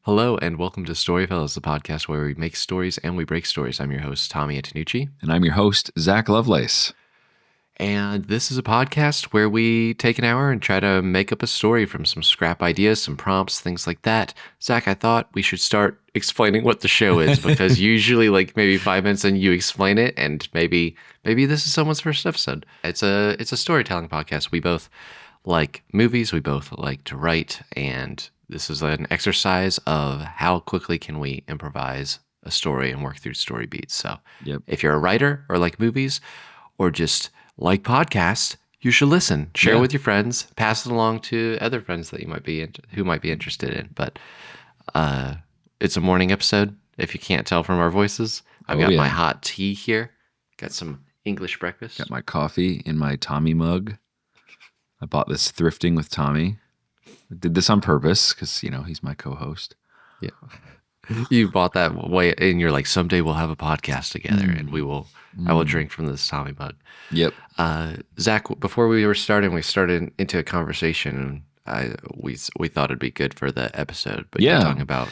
Hello and welcome to StoryFellas, the podcast where we make stories and we break stories. I'm your host, Tommy Antonucci. And I'm your host, Zach Lovelace. And this is a podcast where we take an hour and try to make up a story from some scrap ideas, some prompts, things like that. Zach, I thought we should start explaining what the show is because usually like maybe 5 minutes and you explain it, and maybe this is someone's first episode. It's a storytelling podcast. We both like movies, we both like to write, and this is an exercise of how quickly can we improvise a story and work through story beats. So if you're a writer or like movies or just like podcasts, you should listen, share it with your friends, pass it along to other friends that you might be who might be interested in. But it's a morning episode. If you can't tell from our voices, I've got my hot tea here. Got some English breakfast. Got my coffee in my Tommy mug. I bought this thrifting with Tommy. I did this on purpose because, he's my co-host. Yeah. You bought that way, and you're like, someday we'll have a podcast together, and I will drink from this Tommy mug. Yep. Zach, before we started into a conversation, and we thought it'd be good for the episode. But you're talking about.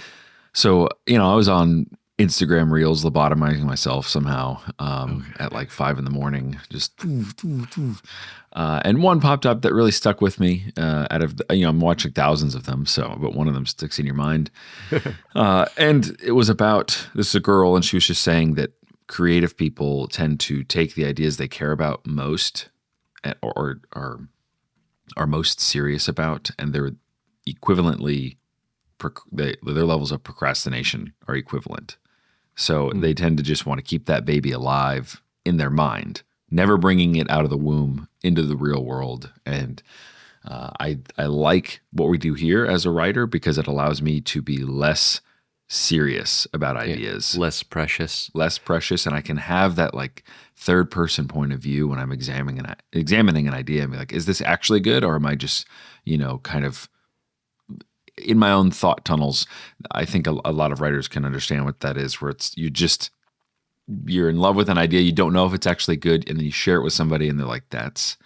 So, I was on Instagram Reels lobotomizing myself somehow at like 5 a.m, just and one popped up that really stuck with me. Out of I'm watching thousands of them, but one of them sticks in your mind. And it was about this is a girl, and she was just saying that creative people tend to take the ideas they care about most, or are most serious about, and they're equivalently their levels of procrastination are equivalent. So they tend to just want to keep that baby alive in their mind, never bringing it out of the womb into the real world. And I like what we do here as a writer because it allows me to be less serious about ideas. Less precious. And I can have that like third person point of view when I'm examining an idea and be like, is this actually good? Or am I just, kind of in my own thought tunnels? I think a lot of writers can understand what that is, where it's you're in love with an idea, you don't know if it's actually good, and then you share it with somebody and they're like, that's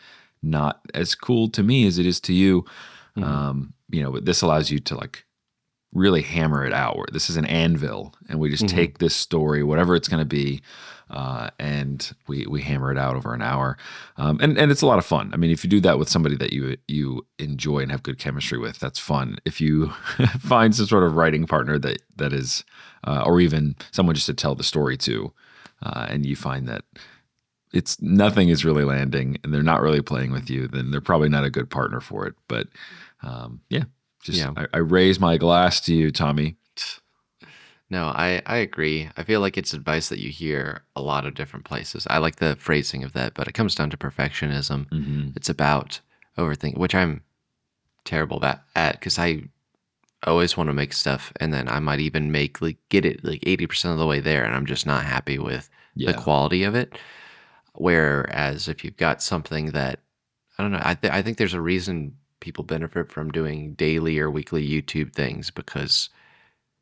not as cool to me as it is to you. But this allows you to like really hammer it out, where this is an anvil and we just take this story, whatever it's going to be, and we hammer it out over an hour. And it's a lot of fun. I mean, if you do that with somebody that you enjoy and have good chemistry with, that's fun. If you find some sort of writing partner that is, or even someone just to tell the story to, and you find that nothing is really landing and they're not really playing with you, then they're probably not a good partner for it. But I raise my glass to you, Tommy. No, I agree. I feel like it's advice that you hear a lot of different places. I like the phrasing of that, but it comes down to perfectionism. It's about overthinking, which I'm terrible at because I always want to make stuff, and then I might even get it like 80% of the way there, and I'm just not happy with the quality of it. Whereas if you've got something that, I don't know, I think there's a reason people benefit from doing daily or weekly YouTube things, because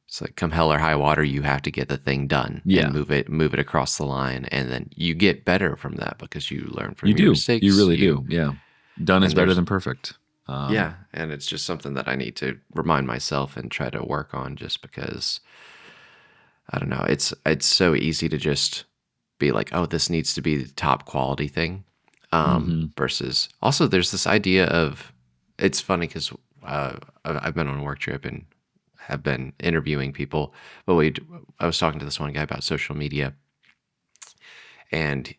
it's like come hell or high water, you have to get the thing done and move it across the line. And then you get better from that because you learn from your mistakes. You really do. Yeah. Done is better than perfect. And it's just something that I need to remind myself and try to work on, just because, I don't know, it's so easy to just be like, oh, this needs to be the top quality thing. Versus also there's this idea of, it's funny because I've been on a work trip and have been interviewing people, but I was talking to this one guy about social media, and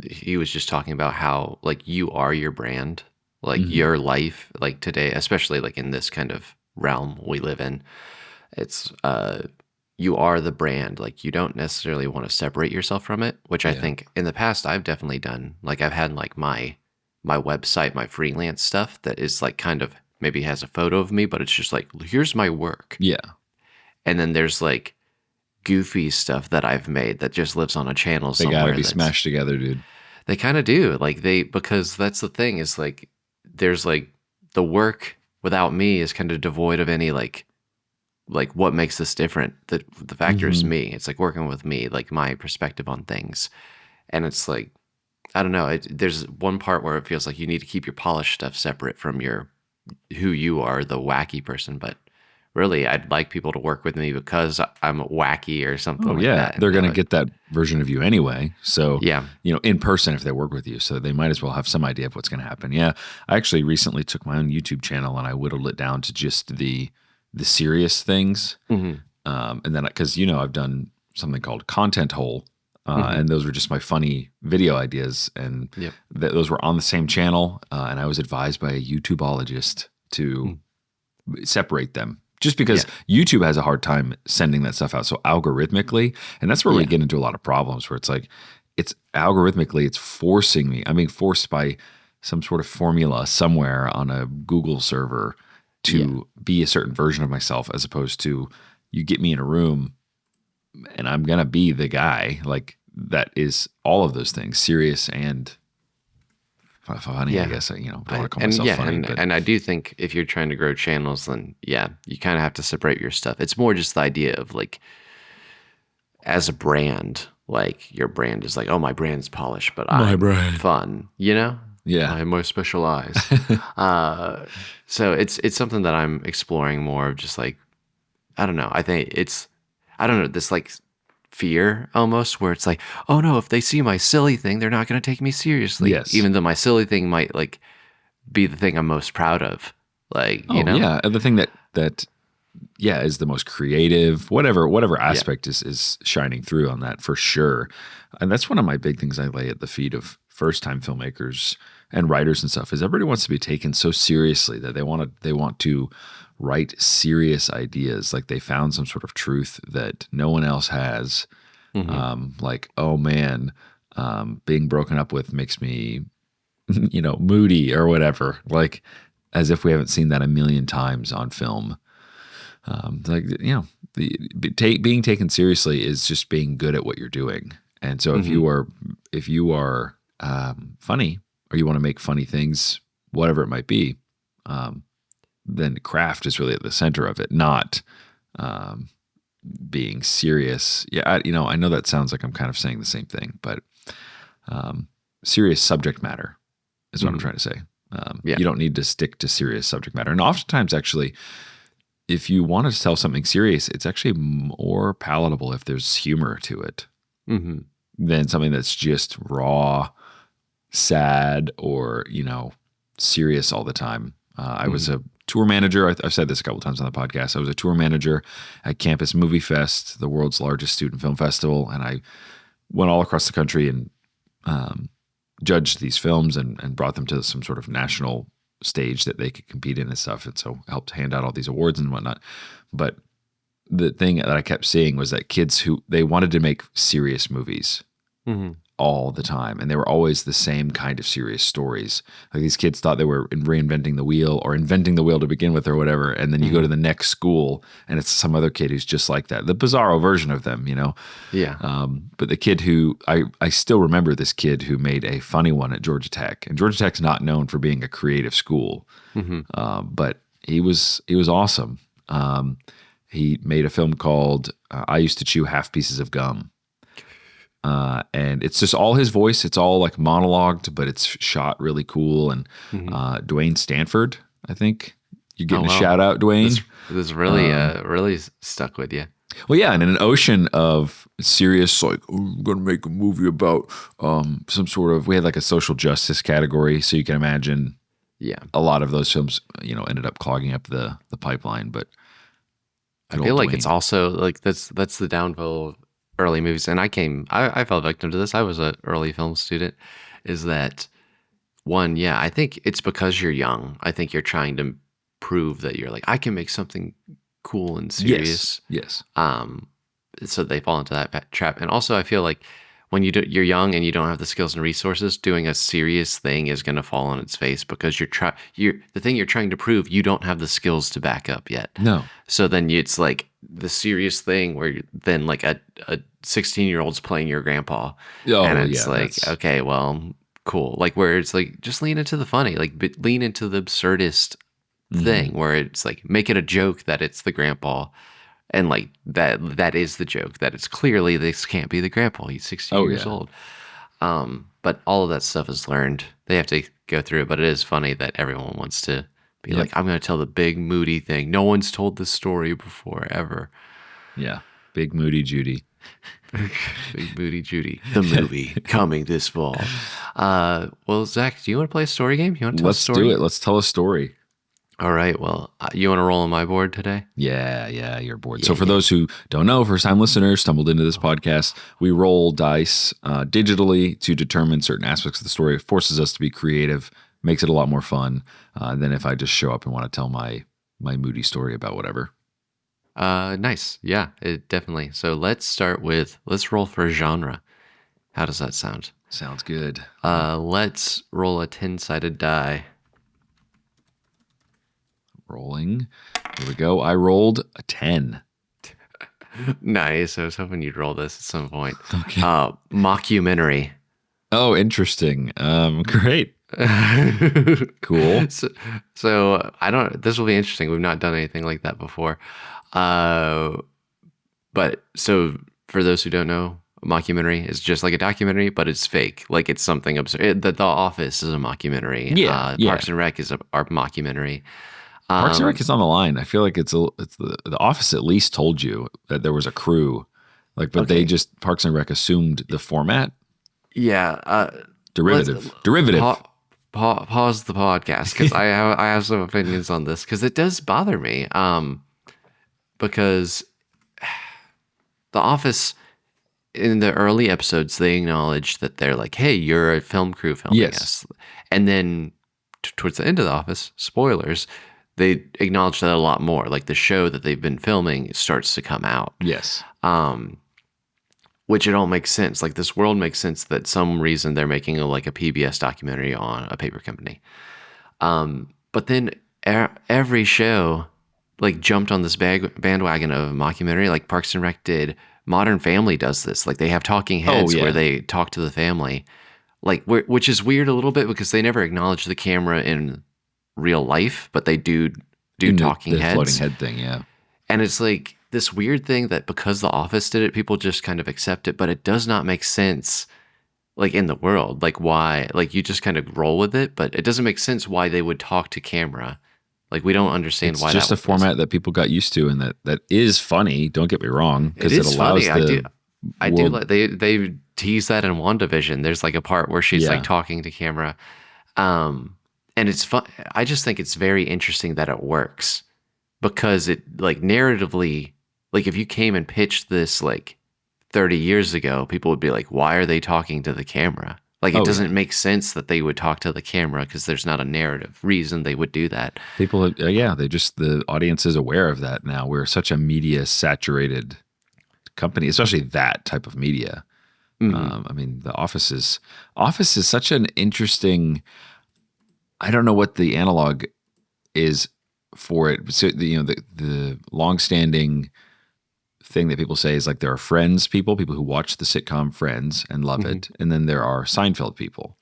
he was just talking about how like you are your brand, like your life, like today, especially like in this kind of realm we live in, it's you are the brand. Like you don't necessarily want to separate yourself from it, which I think in the past I've definitely done. Like I've had like my website, my freelance stuff that is like kind of maybe has a photo of me, but it's just like, here's my work. Yeah. And then there's like goofy stuff that I've made that just lives on a channel somewhere. They gotta be smashed together, dude. They kind of do. Like because that's the thing, is like, there's like the work without me is kind of devoid of any like what makes this different. The factor is me. It's like working with me, like my perspective on things. And it's like, I don't know. There's one part where it feels like you need to keep your polished stuff separate from who you are, the wacky person. But really I'd like people to work with me because I'm wacky or something Oh like yeah, that. And they're they're going to like, get that version of you anyway. So, yeah. in person if they work with you, so they might as well have some idea of what's going to happen. Yeah, I actually recently took my own YouTube channel and I whittled it down to just the serious things. Hmm. And then because I've done something called Content Hole, Hmm. and those were just my funny video ideas, and Yep. those were on the same channel. And I was advised by a YouTubeologist to Mm. separate them just because Yeah. YouTube has a hard time sending that stuff out so algorithmically. And that's where we Yeah. get into a lot of problems where it's like, it's algorithmically, it's forcing me. I'm being forced by some sort of formula somewhere on a Google server Yeah. to be a certain version of myself, as opposed to you get me in a room and I'm going to be the guy like that is all of those things, serious and funny, I Yeah. guess. Don't want to call myself funny, but And I do think if you're trying to grow channels, then yeah, you kind of have to separate your stuff. It's more just the idea of like, as a brand, like your brand is like, oh, my brand's polished, but My I'm brand. fun, you know? Yeah. I have more special eyes. So it's something that I'm exploring more of, just like, I don't know. I don't know, this like fear almost, where it's like, oh no, if they see my silly thing, they're not going to take me seriously, Yes. even though my silly thing might like be the thing I'm most proud of. Like, you Oh know? yeah, and the thing that yeah is the most creative, whatever Yeah. aspect is shining through on that for sure. And that's one of my big things I lay at the feet of first time filmmakers and writers and stuff, is everybody wants to be taken so seriously that they want to write serious ideas, like they found some sort of truth that no one else has. Hmm. Like, oh man, being broken up with makes me moody or whatever, like as if we haven't seen that a million times on film. Like, being taken seriously is just being good at what you're doing. And so Hmm. if you are funny, or you want to make funny things, whatever it might be, then craft is really at the center of it, not um, being serious. Yeah, I know that sounds like I'm kind of saying the same thing, but serious subject matter is what I'm Hmm. trying to say. Yeah. You don't need to stick to serious subject matter. And oftentimes, actually, if you want to tell something serious, it's actually more palatable if there's humor to it Hmm. than something that's just raw, sad, or, serious all the time. I was Hmm. a tour manager. I've said this a couple times on the podcast. I was a tour manager at Campus Movie Fest, the world's largest student film festival. And I went all across the country and judged these films and brought them to some sort of national stage that they could compete in and stuff. And so helped hand out all these awards and whatnot. But the thing that I kept seeing was that kids who they wanted to make serious movies Hmm. all the time, and they were always the same kind of serious stories. Like, these kids thought they were reinventing the wheel, or inventing the wheel to begin with, or whatever. And then you go Hmm. to the next school and it's some other kid who's just like that, the bizarro version of them, Yeah. But the kid who I still remember, this kid who made a funny one at Georgia Tech, and Georgia Tech's not known for being a creative school, Hmm. but he was awesome. He made a film called "I Used to Chew Half Pieces of Gum," and it's just all his voice. It's all like monologued, but it's shot really cool. And Hmm. Dwayne Stanford, I think you're Oh getting a wow. shout out, Dwayne. This really really stuck with you. Well, yeah, and in an ocean of serious, like, oh, I'm going to make a movie about some sort of, we had like a social justice category, so you can imagine Yeah. a lot of those films, ended up clogging up the pipeline. But I good feel old like it's Dwayne. also like that's the downfall of early movies. And I fell victim to this. I was an early film student. Is that one? Yeah, I think it's because you're young. I think you're trying to prove that you're like, I can make something cool and Yes, serious. yes. Um, so they fall into that trap. And also, I feel like when you're young and you don't have the skills and resources, doing a serious thing is going to fall on its face, because you're the thing you're trying to prove, you don't have the skills to back up yet. No. So then it's like the serious thing where then like a 16-year-old's playing your grandpa, and Oh, it's yeah, like, that's, okay, well, cool. Like, where it's like, just lean into the funny, like, lean into the absurdist mhm. thing, where it's like, make it a joke that it's the grandpa, and like that is the joke, that it's clearly this can't be the grandpa, he's 16 Oh, years yeah. old. But all of that stuff is learned. They have to go through it, but it is funny that everyone wants to Be Yep. like, I'm going to tell the big moody thing. No one's told this story before, ever. Yeah. Big Moody Judy. Big Moody Judy. The movie coming this fall. Well, Zach, do you want to play a story game? You want to tell a Let's do story? it. Let's tell a story. All right. Well, you want to roll on my board today? Yeah, you're bored. Yeah, So for those who don't know, first-time listeners stumbled into this podcast, we roll dice digitally to determine certain aspects of the story. It forces us to be creative, makes it a lot more fun than if I just show up and want to tell my moody story about whatever. Nice. Yeah, it definitely. So let's roll for genre. How does that sound? Sounds good. Let's roll a 10-sided die. Rolling. Here we go. I rolled a 10. Nice. I was hoping you'd roll this at some point. Okay. Mockumentary. Oh, interesting. Great. Cool. So this will be interesting. We've not done anything like that before. But so for those who don't know, a mockumentary is just like a documentary, but it's fake. Like it's something absurd. The Office is a mockumentary. Yeah, Parks and Rec is a mockumentary. Parks and Rec is on the line. I feel like it's the Office at least told you that there was a crew, but they just Parks and Rec assumed the format. Yeah. Derivative. Pause the podcast because I have some opinions on this because it does bother me. Because The Office in the early episodes they acknowledge that they're like, hey, you're a film crew filming us, and then towards the end of The Office, spoilers, they acknowledge that a lot more. Like the show that they've been filming starts to come out. Yes. Which it all makes sense. Like this world makes sense that some reason they're making a PBS documentary on a paper company. But then every show jumped on this bandwagon of a mockumentary. Like Parks and Rec did. Modern Family does this. Like they have talking heads where they talk to the family. Which is weird a little bit because they never acknowledge the camera in real life, but they do talking heads. Floating head thing, yeah. And it's like this weird thing that because The Office did it, people just kind of accept it, but it does not make sense in the world. Why? You just kind of roll with it, but it doesn't make sense why they would talk to camera. We don't understand why. It's just a format that people got used to, and that is funny. Don't get me wrong, because it allows funny. I do like they tease that in WandaVision. There's a part where she's talking to camera, and it's fun. I just think it's very interesting that it works because it narratively, if you came and pitched this 30 years ago, people would be like, why are they talking to the camera? It doesn't make sense that they would talk to the camera because there's not a narrative reason they would do that. People, the audience is aware of that now. We're such a media saturated company, especially that type of media. Mm-hmm. The Office is such an interesting, I don't know what the analog is for it. So, the longstanding thing that people say is there are Friends people who watch the sitcom Friends and love it, and then there are Seinfeld people.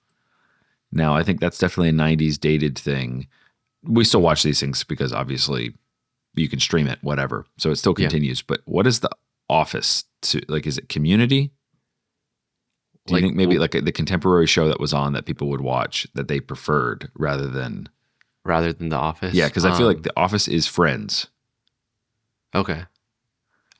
Now, I think that's definitely a 90s dated thing. We still watch these things because obviously you can stream it, whatever. So it still continues. But what is The Office to is it Community? Do you think maybe the contemporary show that was on that people would watch that they preferred rather than The Office? Yeah, because I feel like The Office is Friends. Okay.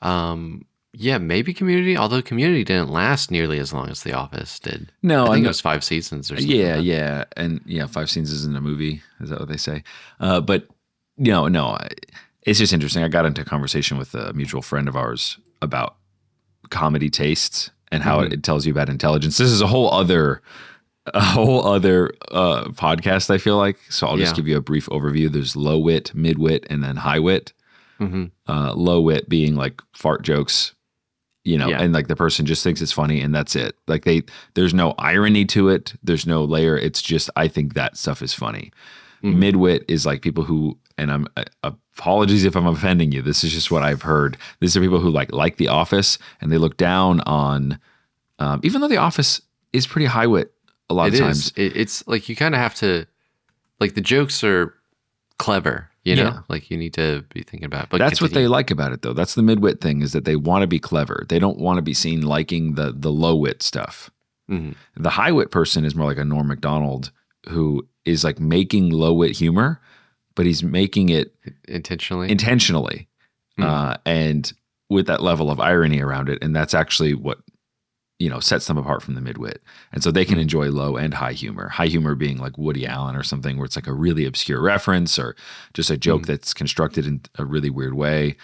Yeah, maybe Community, although Community didn't last nearly as long as The Office did. No, I think it was 5 seasons or something. Yeah. And 5 seasons isn't a movie. Is that what they say? But no, it's just interesting. I got into a conversation with a mutual friend of ours about comedy tastes and how it tells you about intelligence. This is a whole other podcast, I feel like. So I'll just give you a brief overview. There's low wit, mid wit, and then high wit. Low wit being fart jokes, and the person just thinks it's funny and that's it. There's no irony to it. There's no layer. It's just, I think that stuff is funny. Mid wit is people who, and apologies if I'm offending you. This is just what I've heard. These are people who like The Office and they look down on, even though The Office is pretty high wit a lot of times. It's you kind of have to, the jokes are clever. You need to be thinking about it. But that's what they like about it, though. That's the mid-wit thing, is that they want to be clever. They don't want to be seen liking the low-wit stuff. The high-wit person is more like a Norm Macdonald, who is making low-wit humor, but he's making it Intentionally. intentionally, and with that level of irony around it. And that's actually what, sets them apart from the midwit. And so they can enjoy low and high humor being like Woody Allen or something, where it's like a really obscure reference or just a joke that's constructed in a really weird way.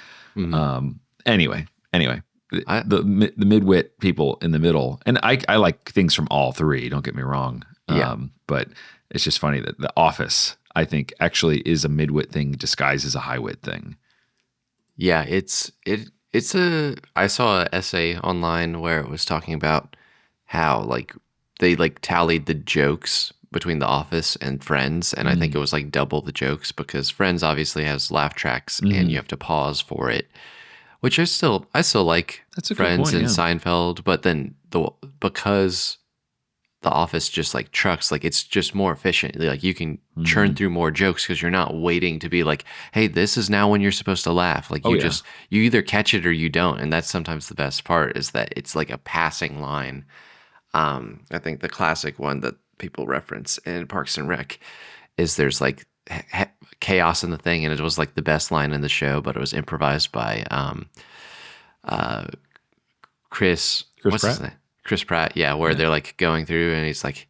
Anyway, the midwit people in the middle, and I like things from all three, don't get me wrong. But it's just funny that The Office, I think, actually is a midwit thing disguised as a high wit thing. Yeah, I saw an essay online where it was talking about how like they like tallied the jokes between The Office and Friends, and I think it was like double the jokes because Friends obviously has laugh tracks and you have to pause for it, which I still like. That's a good Friends point, and yeah. Seinfeld, but then because The Office just like trucks, like it's just more efficient. Like you can churn through more jokes because you're not waiting to be like, hey, this is now when you're supposed to laugh. Like you you either catch it or you don't. And that's sometimes the best part, is that it's like a passing line. I think the classic one that people reference in Parks and Rec is there's like chaos in the thing, and it was like the best line in the show, but it was improvised by Chris what's Pratt? his name? Chris Pratt, yeah, where they're like going through and he's like,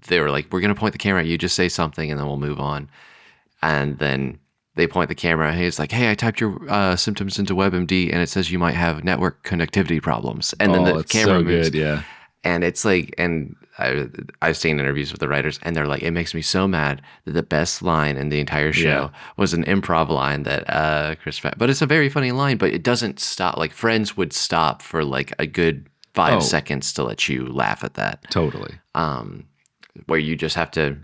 they were like, we're going to point the camera at you, just say something and then we'll move on. And then they point the camera and he's like, hey, I typed your symptoms into WebMD and it says you might have network connectivity problems. And then the It's camera so moves. good, yeah. And it's like, and I've seen interviews with the writers, and they're like, it makes me so mad that the best line in the entire show was an improv line that Chris Pratt. But it's a very funny line, but it doesn't stop. Like Friends would stop for like a good 5 seconds to let you laugh at that. Totally. Where you just have to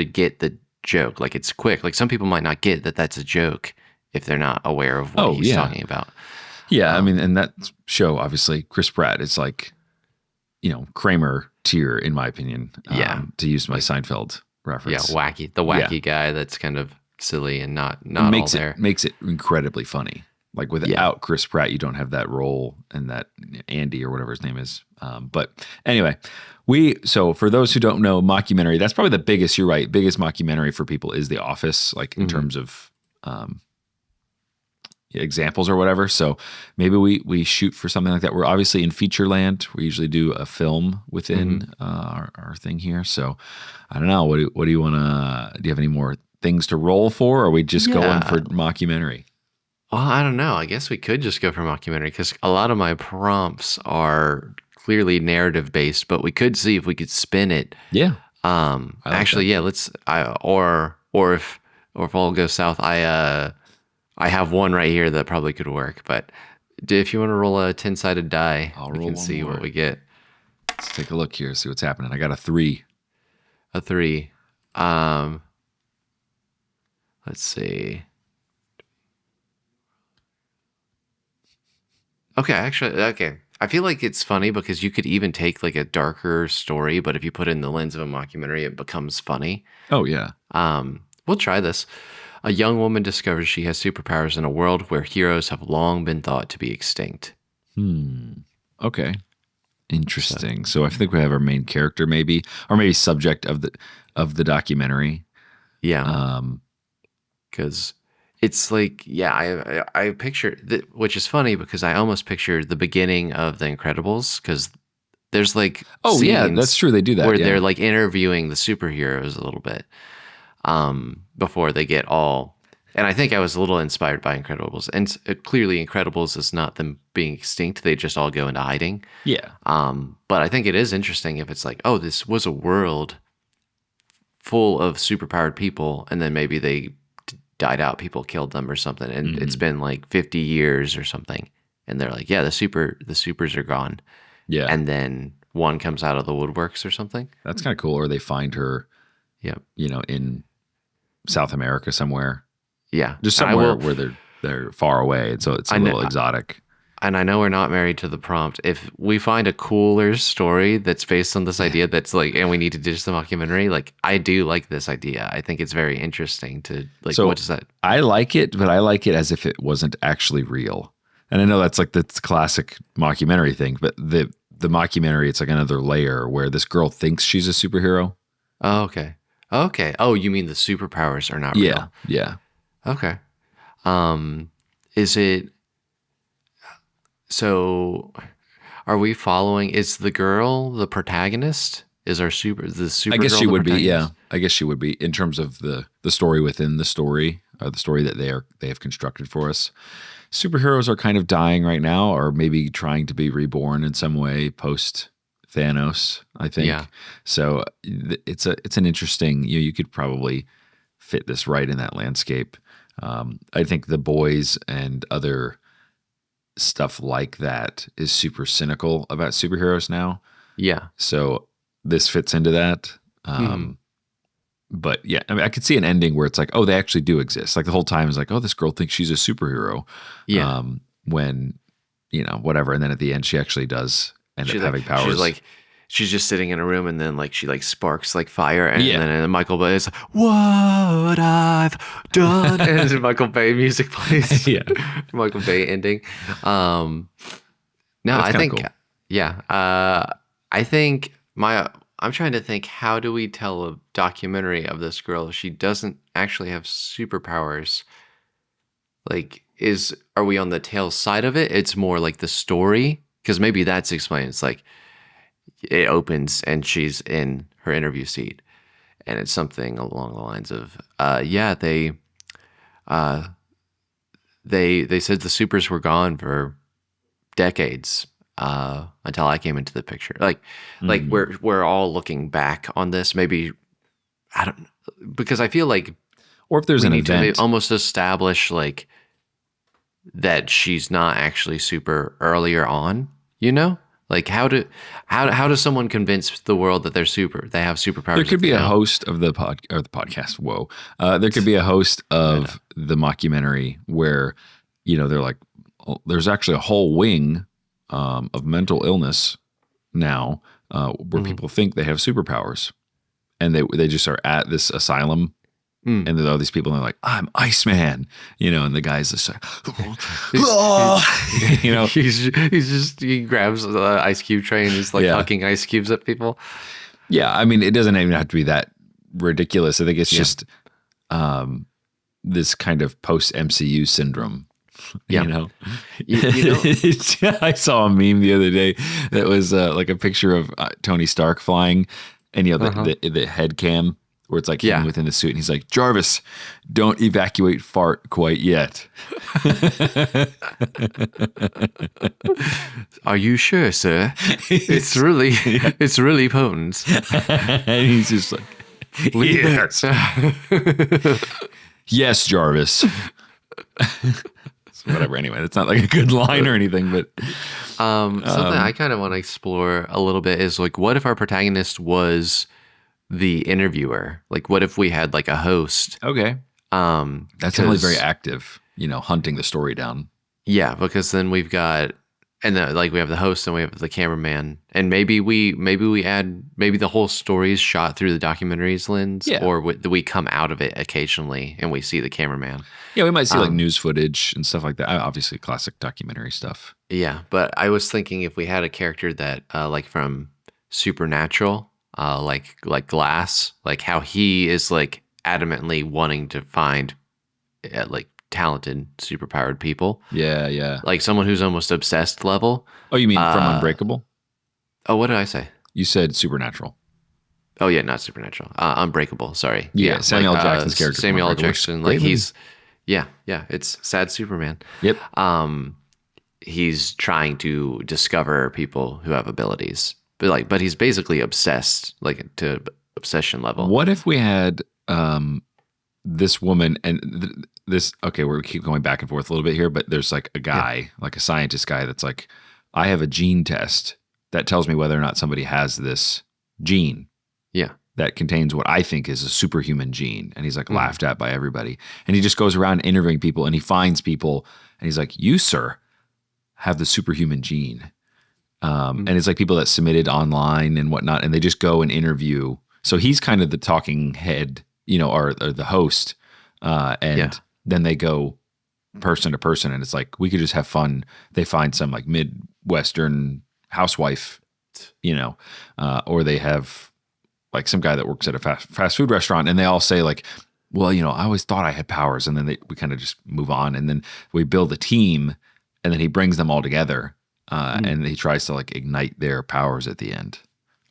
get the joke. Like it's quick. Like some people might not get that that's a joke if they're not aware of what he's talking about. Yeah, I mean, and that show, obviously, Chris Pratt is like, Kramer tier, in my opinion. To use my Seinfeld reference. Yeah, wacky guy that's kind of silly and not all there. Makes it incredibly funny. Like without Chris Pratt, you don't have that role and that Andy or whatever his name is. But anyway, so for those who don't know, mockumentary, that's probably the biggest, you're right, biggest mockumentary for people is The Office, like in terms of examples or whatever. So maybe we shoot for something like that. We're obviously in feature land. We usually do a film within our thing here. So I don't know. What do you want to, do you have any more things to roll for? Or are we just going for mockumentary? Well, I don't know. I guess we could just go for mockumentary because a lot of my prompts are clearly narrative based, but we could see if we could spin it. Yeah. Actually, let's, or if all goes south, I have one right here that probably could work, but if you want to roll a 10-sided die, we can see what we get. Let's take a look here, see what's happening. I got a 3. A 3. Let's see. Okay. I feel like it's funny because you could even take like a darker story, but if you put it in the lens of a mockumentary, it becomes funny. Oh, yeah. We'll try this. A young woman discovers she has superpowers in a world where heroes have long been thought to be extinct. Okay. Interesting. So I think we have our main character maybe, or maybe subject of the documentary. Yeah. Because it's like, I picture, which is funny because I almost pictured the beginning of The Incredibles because there's like scenes that's true. They do that. Where they're like interviewing the superheroes a little bit. Before they get all, and I think I was a little inspired by Incredibles, and clearly Incredibles is not them being extinct; they just all go into hiding. Yeah. But I think it is interesting if it's like, oh, this was a world full of superpowered people, and then maybe they died out, people killed them or something, and it's been like 50 years or something, and they're like, yeah, the supers are gone. Yeah. And then one comes out of the woodworks or something. That's kind of cool. Or they find her, in South America somewhere. Yeah. Just somewhere where they're far away. And so it's a little exotic. And I know we're not married to the prompt. If we find a cooler story that's based on this idea that's like, and we need to ditch the mockumentary, like I do like this idea. I think it's very interesting to like, so what does that? I like it, but I like it as if it wasn't actually real. And I know that's like the classic mockumentary thing, but the mockumentary, it's like another layer where this girl thinks she's a superhero. Oh, okay. Okay. Oh, you mean the superpowers are not Yeah, real? yeah. Okay. Um, is it so? Are we following? Is the girl the protagonist? Is the I guess Supergirl she the would be. Yeah, protagonist? I guess she would be in terms of the story within the story, or the story that they have constructed for us. Superheroes are kind of dying right now, or maybe trying to be reborn in some way post Thanos. I Yeah. think so. It's an interesting. You could probably fit this right in that landscape. I think the boys and other stuff like that is super cynical about superheroes now. Yeah. So this fits into that. Hmm. But yeah, I mean, I could see an ending where it's like, oh, they actually do exist. Like the whole time is like, oh, this girl thinks she's a superhero. Yeah. When, whatever. And then at the end, she actually does end up She's like having powers. she's just sitting in a room and then like she like sparks like fire and Yeah. then Michael Bay is what I've done and then Michael Bay music plays. Yeah. Michael Bay ending. Um no, That's I kind of think cool. yeah. I think I'm trying to think how do we tell a documentary of this girl if she doesn't actually have superpowers? Like are we on the tail side of it? It's more like the story because maybe that's explained. It's like it opens and she's in her interview seat and it's something along the lines of yeah uh they said the supers were gone for decades until I came into the picture like Mm. we're all looking back on this maybe I don't because I feel like Or if there's we an need to event. almost establish like that she's not actually super earlier on, you know? Like how does someone convince the world that they have There superpowers if could they be a don't? host of the podcast. Whoa. There could be a host I know. of the mockumentary where, they're like, oh, there's actually a whole wing of mental illness now where Mhm. people think they have superpowers, and they just are at this asylum, Mm. and there are all these people, and they're like, I'm Iceman, and the guy's just like, He's, you know, he grabs the ice cube tray and he's like yeah. hucking ice cubes at people. Yeah. I mean, it doesn't even have to be that ridiculous. I think it's Yeah. just um, this kind of post MCU syndrome. Yeah. You know, You know. I saw a meme the other day that was like a picture of Tony Stark flying, and Uh-huh. the head cam where it's like him Yeah. within the suit, and he's like, Jarvis, don't evacuate fart quite yet. Are you sure, sir? It's really Yeah. it's really potent. And he's just like, Leave yes, it. yes, Jarvis. So whatever. Anyway, that's not like a good line or anything, but Something I kind of want to explore a little bit is like, what if our protagonist was the interviewer? Like, what if we had like a host? okay. That's definitely very 'Cause- active, hunting the story down. yeah, because then we've got, and then like we have the host and we have the cameraman, and maybe we add maybe the whole story is shot through the documentary's lens, Yeah. or we come out of it occasionally and we see the cameraman. Yeah, we might see like Um, news footage and stuff like that. Obviously, classic documentary stuff. Yeah, but I was thinking if we had a character that, like from Supernatural, like Glass, like how he is like adamantly wanting to find like talented, superpowered people, Yeah, yeah. like someone who's almost obsessed level. Oh, you mean from Uh, Unbreakable? oh, what did I say? You said Supernatural. Oh yeah, not Supernatural. Unbreakable. Sorry. Yeah, Samuel like, Jackson's character from Samuel L. Unbreakable, which is a Jackson. great Like movie. yeah. It's sad Superman. Yep. He's trying to discover people who have abilities, but he's basically obsessed, like to obsession level. What if we had this woman and this? Okay, we keep going back and forth a little bit here, but there's like a guy, like a scientist guy, that's like, I have a gene test that tells me whether or not somebody has this gene Yeah. that contains what I think is a superhuman gene. And he's like Mhm. laughed at by everybody. And he just goes around interviewing people, and he finds people, and he's like, you, sir, have the superhuman gene. And it's like people that submitted online and whatnot, and they just go and interview. So he's kind of the talking head, or the host. And Yeah. then they go person to person, and it's like, we could just have fun. They find some like Midwestern housewife, or they have like some guy that works at a fast food restaurant, and they all say like, well, I always thought I had powers, and then we kind of just move on, and then we build a team, and then he brings them all together, and he tries to like ignite their powers at the end,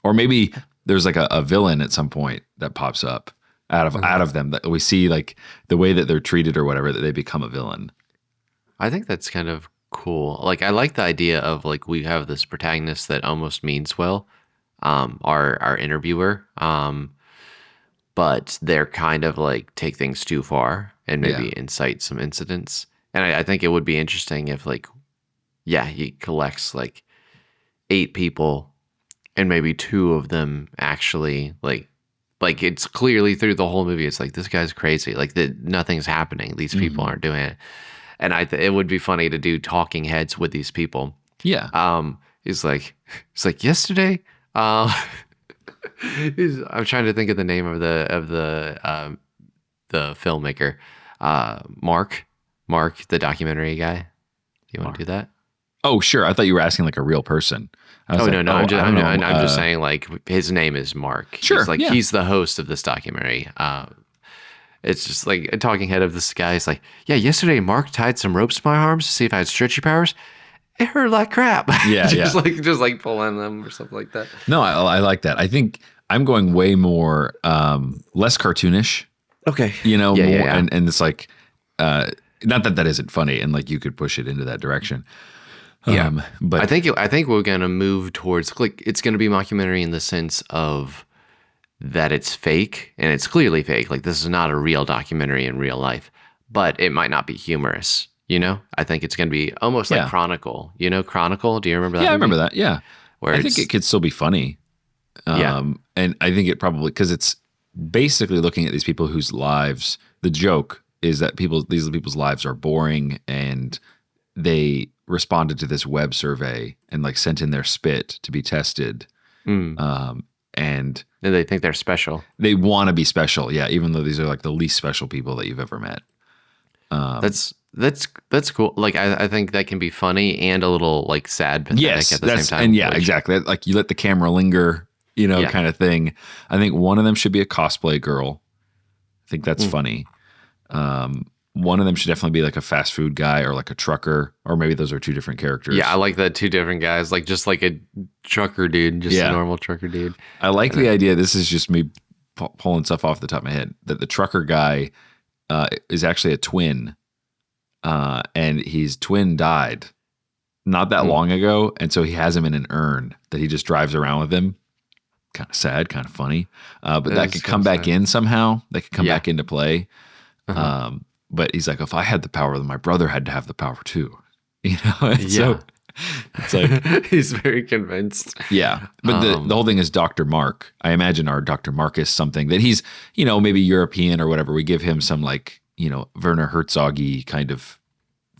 or maybe there's like a villain at some point that pops up out of them that we see like the way that they're treated or whatever, that they become a villain. I think that's kind of cool. Like I like the idea of like we have this protagonist that almost means well, our interviewer, but they're kind of like take things too far and maybe incite some incidents. And I think it would be interesting if like, yeah, he collects like 8 people and maybe 2 of them actually like it's clearly through the whole movie. It's like, this guy's crazy. Like nothing's happening. These people aren't doing it. And it would be funny to do talking heads with these people. Yeah. It's like yesterday. I'm trying to think of the name of the filmmaker, Mark, the documentary guy. Do you want to do that? Oh, sure. I thought you were asking like a real person. No. I'm just saying like his name is Mark. Sure. He's like he's the host of this documentary. It's just like a talking head of this guy. It's like, yeah, yesterday Mark tied some ropes to my arms to see if I had stretchy powers. It hurt like crap. Yeah, just like pulling them or something like that. No, I like that. I think I'm going way more less cartoonish. Okay. More, and it's like not that isn't funny, and like you could push it into that direction. But I think we're gonna move towards like it's gonna be mockumentary in the sense of that it's fake, and it's clearly fake. Like this is not a real documentary in real life, but it might not be humorous. I think it's going to be almost like Chronicle. Chronicle. Do you remember that? Yeah, movie? I remember that. Yeah, where I think it could still be funny. And I think it probably because it's basically looking at these people whose lives. The joke is that these people's lives are boring, and they responded to this web survey and like sent in their spit to be tested. And they think they're special. They want to be special, yeah. Even though these are like the least special people that you've ever met. That's cool. Like I think that can be funny and a little like sad, pathetic at the same time. And exactly. Like you let the camera linger, kind of thing. I think one of them should be a cosplay girl. I think that's funny. One of them should definitely be like a fast food guy or like a trucker, or maybe those are 2 different characters. Yeah, I like the 2 different guys, like just like a trucker dude, just a normal trucker dude. I like the idea. This is just me pulling stuff off the top of my head, that the trucker guy is actually a twin, and his twin died not that long ago, and so he has him in an urn that he just drives around with him. Kind of sad, kind of funny, but that could come back in somehow. That could come back into play. But he's like, if I had the power, then my brother had to have the power too. So it's like he's very convinced. Yeah. But the whole thing is Dr. Mark. I imagine our Dr. Mark is something that he's, maybe European or whatever. We give him some like, Werner Herzog-y kind of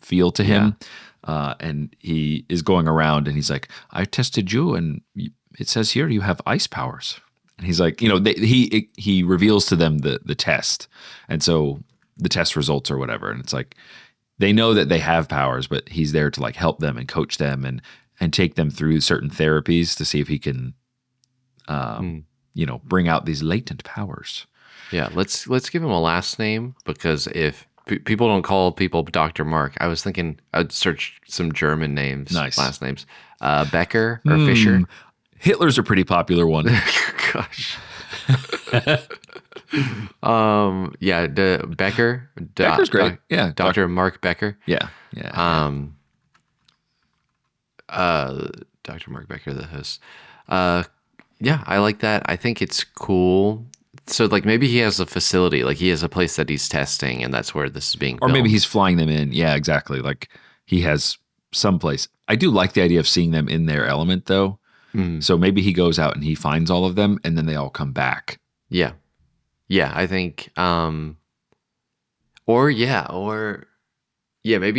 feel to him. And he is going around and he's like, I tested you and it says here you have ice powers. And he's like, he reveals to them the test. And so the test results or whatever. And it's like, they know that they have powers, but he's there to like help them and coach them and take them through certain therapies to see if he can, bring out these latent powers. Yeah. Let's give him a last name, because if people don't call people Dr. Mark, I was thinking I'd search some German names, last names, Becker or Fischer. Hitler's a pretty popular one. Gosh. Becker. Becker's great. Dr. Mark Becker. Yeah. Dr. Mark Becker, the host. I like that. I think it's cool. So like maybe he has a facility, like he has a place that he's testing, and that's where this is being filmed. Or maybe he's flying them in. Yeah, exactly. Like he has some place. I do like the idea of seeing them in their element though. So maybe he goes out and he finds all of them, and then they all come back. Yeah, I think, maybe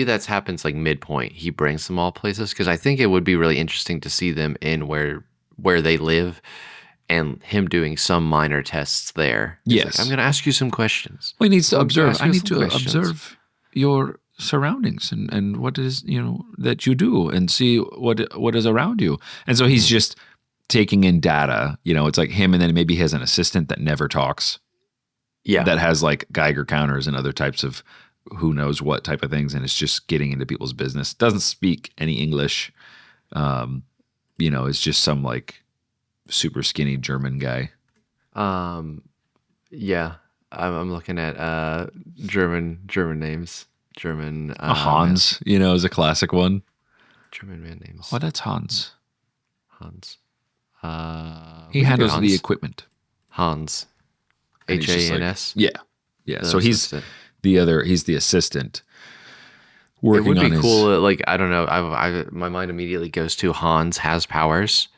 that happens like midpoint. He brings them all places, because I think it would be really interesting to see them in where they live, and him doing some minor tests there. He's like, I'm going to ask you some questions. Well, he needs to observe. I need to observe your surroundings and what is that you do, and see what is around you. And so he's just taking in data. You know, it's like him, and then maybe he has an assistant that never talks, Yeah. that has like Geiger counters and other types of who knows what type of things, and it's just getting into people's business. Doesn't speak any English. You know, it's just some like super skinny German guy. Um, yeah. I'm looking at German names. German Hans, you know, is a classic one. German man names. Oh, that's Hans. Hans. He We could do handles the Hans. equipment. Hans. And he's just like- Hans. Yeah. Yeah. The So assistant. he's the assistant It working would on be his. cool. Like I don't know. My mind immediately goes to Hans has powers,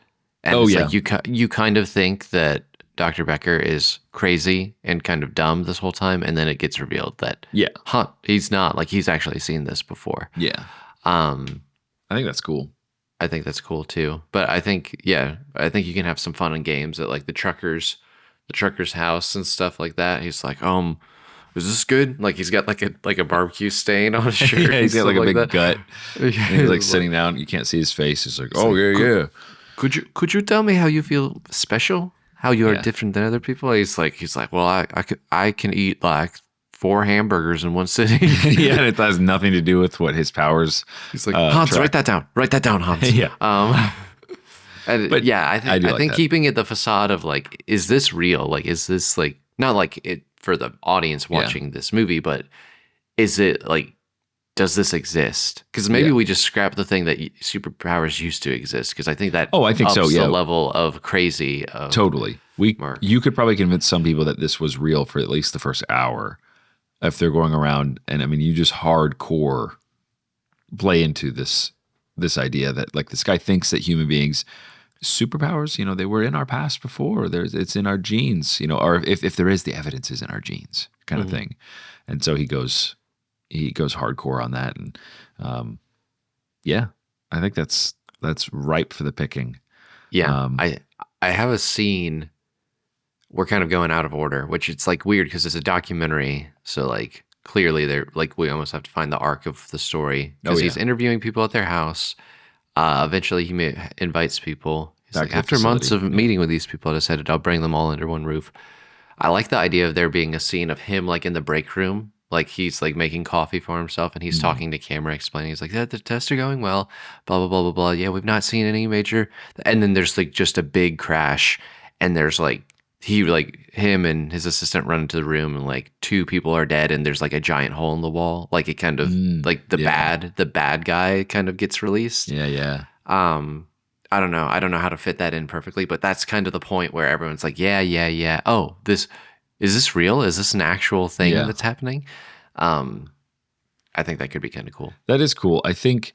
and Oh, it's yeah. like you kind of think that Dr. Becker is crazy and kind of dumb this whole time, and then it gets revealed that Yeah. he's not. Like he's actually seen this before. Yeah. Um, I think that's cool. I think that's cool too. But I think you can have some fun and games at like the trucker's house and stuff like that. He's like, is this good? Like he's got like a barbecue stain on his shirt. Yeah, he's got like a big that. gut. Yeah, And he's like sitting down. You can't see his face. He's like, oh, yeah. Could you tell me how you feel special? How you are Yeah. different than other people? He's like, well, I can eat like 4 hamburgers in one sitting. Yeah, and it has nothing to do with what his powers. He's like, Hans, track. write that down, Hans. Yeah. And But yeah, I I do like think that. keeping it the facade of like, is this real? Like, is this like not like it for the audience watching this movie, but is it like, does this exist? Because maybe we just scrap the thing that superpowers used to exist. Because I think that I think so, ups yeah. the level of crazy. Totally. Mark. You could probably convince some people that this was real for at least the first hour if they're going around. And I mean, you just hardcore play into this idea that like this guy thinks that human beings superpowers, you know, they were in our past before. It's in our genes, you know, or if there is, the evidence is in our genes kind of thing. And so he goes hardcore on that. And yeah, I think that's ripe for the picking. Yeah. I have a scene. We're kind of going out of order, which it's like weird because it's a documentary. So like clearly they're like, we almost have to find the arc of the story because he's interviewing people at their house. Eventually he invites people. He's Back like, to the after months of facility. meeting with these people, I decided I'll bring them all under one roof. I like the idea of there being a scene of him like in the break room. Like he's like making coffee for himself and he's talking to camera, explaining, he's like, the tests are going well, blah, blah, blah, blah, blah. Yeah, we've not seen any major. And then there's like just a big crash and there's like, him and his assistant run into the room and like 2 people are dead and there's like a giant hole in the wall. Like it kind of like the bad guy kind of gets released. Yeah. Yeah. I don't know. I don't know how to fit that in perfectly, but that's kind of the point where everyone's like, yeah. Oh, is this real? Is this an actual thing that's happening? I think that could be kind of cool. That is cool. I think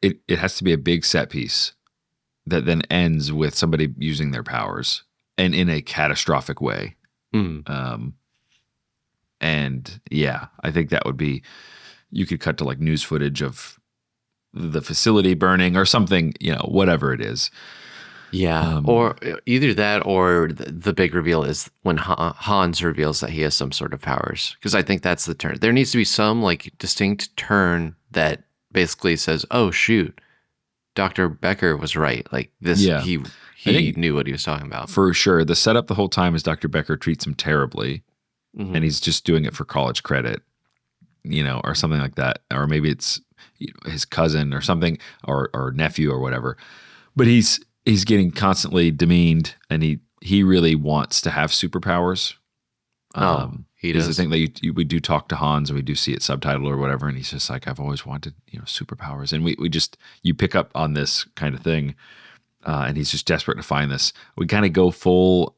it has to be a big set piece that then ends with somebody using their powers and in a catastrophic way. And yeah, I think that would be, you could cut to like news footage of the facility burning or something, you know, whatever it is. Yeah, or either that or the big reveal is when Hans reveals that he has some sort of powers. Because I think that's the turn. There needs to be some like distinct turn that basically says, "Oh shoot, Dr. Becker was right." Like this, he knew what he was talking about. For sure, the setup the whole time is Dr. Becker treats him terribly, and he's just doing it for college credit, you know, or something like that, or maybe it's his cousin or something, or nephew or whatever. But he's getting constantly demeaned, and he really wants to have superpowers. He does. The thing that we do talk to Hans, and we do see it subtitled or whatever, and he's just like, I've always wanted, you know, superpowers, and we just, you pick up on this kind of thing, and he's just desperate to find this. We kind of go full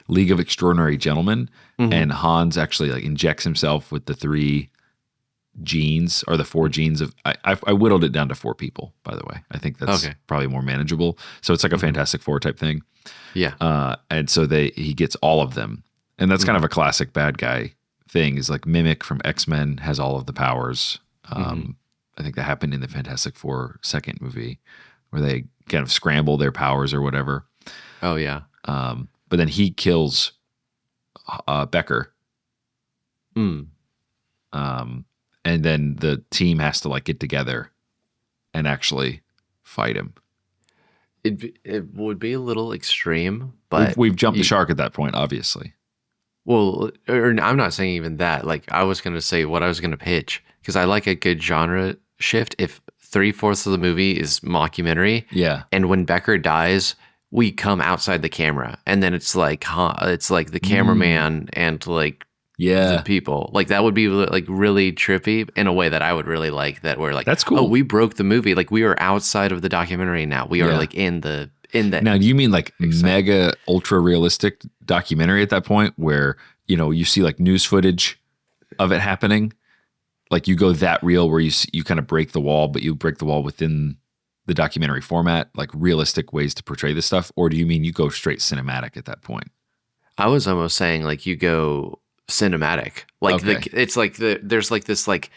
League of Extraordinary Gentlemen, and Hans actually like injects himself with the 3 genes or the 4 genes of I whittled it down to 4 people, by the way. I think that's probably more manageable. So it's like a Fantastic Four type thing. Yeah. And so he gets all of them. And that's kind of a classic bad guy thing, is like Mimic from X-Men has all of the powers. I think that happened in the Fantastic Four second movie where they kind of scramble their powers or whatever. Oh yeah. But then he kills Becker. And then the team has to like get together and actually fight him. it would be a little extreme, We've but we've jumped the you, shark at that point, obviously. well, or I'm not saying even that. Like I was gonna say what I was gonna pitch because I like a good genre shift. If three-fourths of the movie is mockumentary, Yeah. and when Becker dies, we come outside the camera, and then it's like it's like the Mm, cameraman and like the yeah. people. Like that would be like really trippy in a way that I would really like. That we're like, That's oh, cool. we broke the movie. Like we are outside of the documentary now. We are Yeah. like in the Now, do you mean like excitement. mega ultra realistic documentary at that point where, you see like news footage of it happening? Like you go that real where you kind of break the wall, but you break the wall within the documentary format, like realistic ways to portray this stuff? Or do you mean you go straight cinematic at that point? I was almost saying like you go cinematic. Like Okay. it's like there's like this like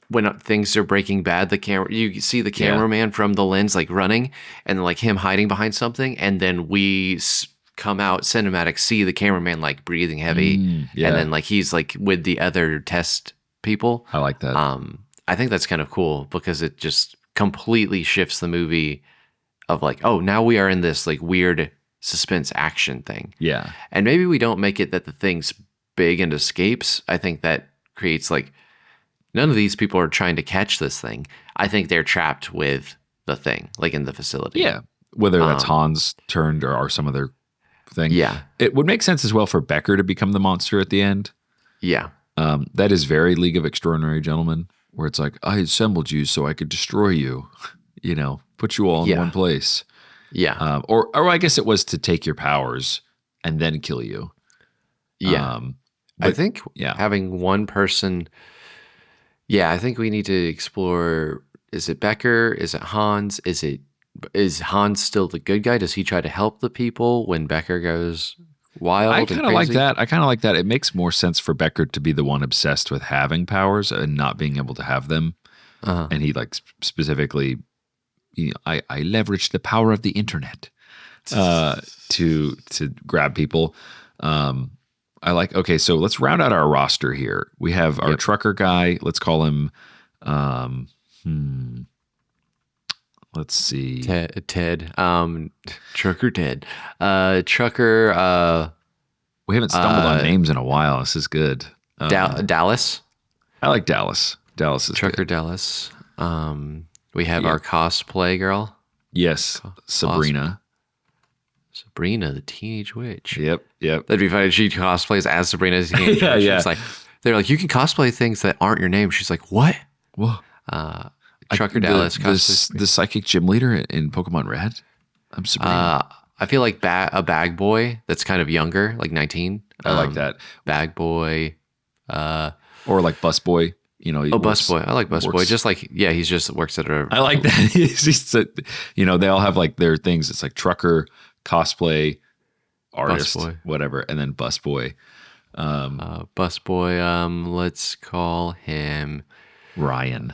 when things are breaking bad, the camera you see the Yeah. cameraman from the lens like running and like him hiding behind something, and then we come out cinematic, see the cameraman like breathing heavy, and Yeah. then like he's like with the other test people. I like that. I think that's kind of cool because it just completely shifts the movie of like, oh, now we are in this like weird suspense action thing. Yeah. And maybe we don't make it that the thing's big and escapes. I think that creates like none of these people are trying to catch this thing. I think they're trapped with the thing, like in the facility. Yeah. Whether that's Um, Hans turned or some other thing. yeah, It would make sense as well for Becker to become the monster at the end. yeah, That is very League of Extraordinary Gentlemen, where it's like, I assembled you so I could destroy you, put you all in one yeah, place. yeah, Or I guess it was to take your powers and then kill you. yeah. Um, I but think yeah, having one person. Yeah, I think we need to explore. Is it Becker? Is it Hans? Is Hans still the good guy? Does he try to help the people when Becker goes I wild and kind of like crazy? that. I kind of like that. It makes more sense for Becker to be the one obsessed with having powers and not being able to have them. Uh, And he like specifically, I leveraged the power of the internet to grab people. Um, I like. Okay, so let's round out our roster here. We have our yep. trucker guy. Let's call him. Um, hmm, let's see. Ted, Trucker Ted, Trucker, We haven't stumbled on uh, names in a while. This is good. Dallas, I like Dallas. Dallas is Trucker good. Dallas. We have Yep. our cosplay girl, Yes, cos Sabrina. Sabrina, the teenage witch. Yep. Yep. That'd be funny. She cosplays as Sabrina the teenage Yeah. witch. Yeah. She's like, they're like, you can cosplay things that aren't your name. She's like, what? Whoa. Uh, I, Trucker the Dallas this cosplays. the psychic gym leader in Pokemon Red. I'm Sabrina. Uh, I feel like a bag boy that's kind of younger, like 19. I like that. Bag boy. Or like Busboy. He Oh, bus works. boy. I like bus boy. Works. Just like, yeah, he's just works at a, I like that. They all have like their things. It's like trucker, cosplay, artist, boy. whatever, and then busboy. Bus boy. Let's call him Ryan.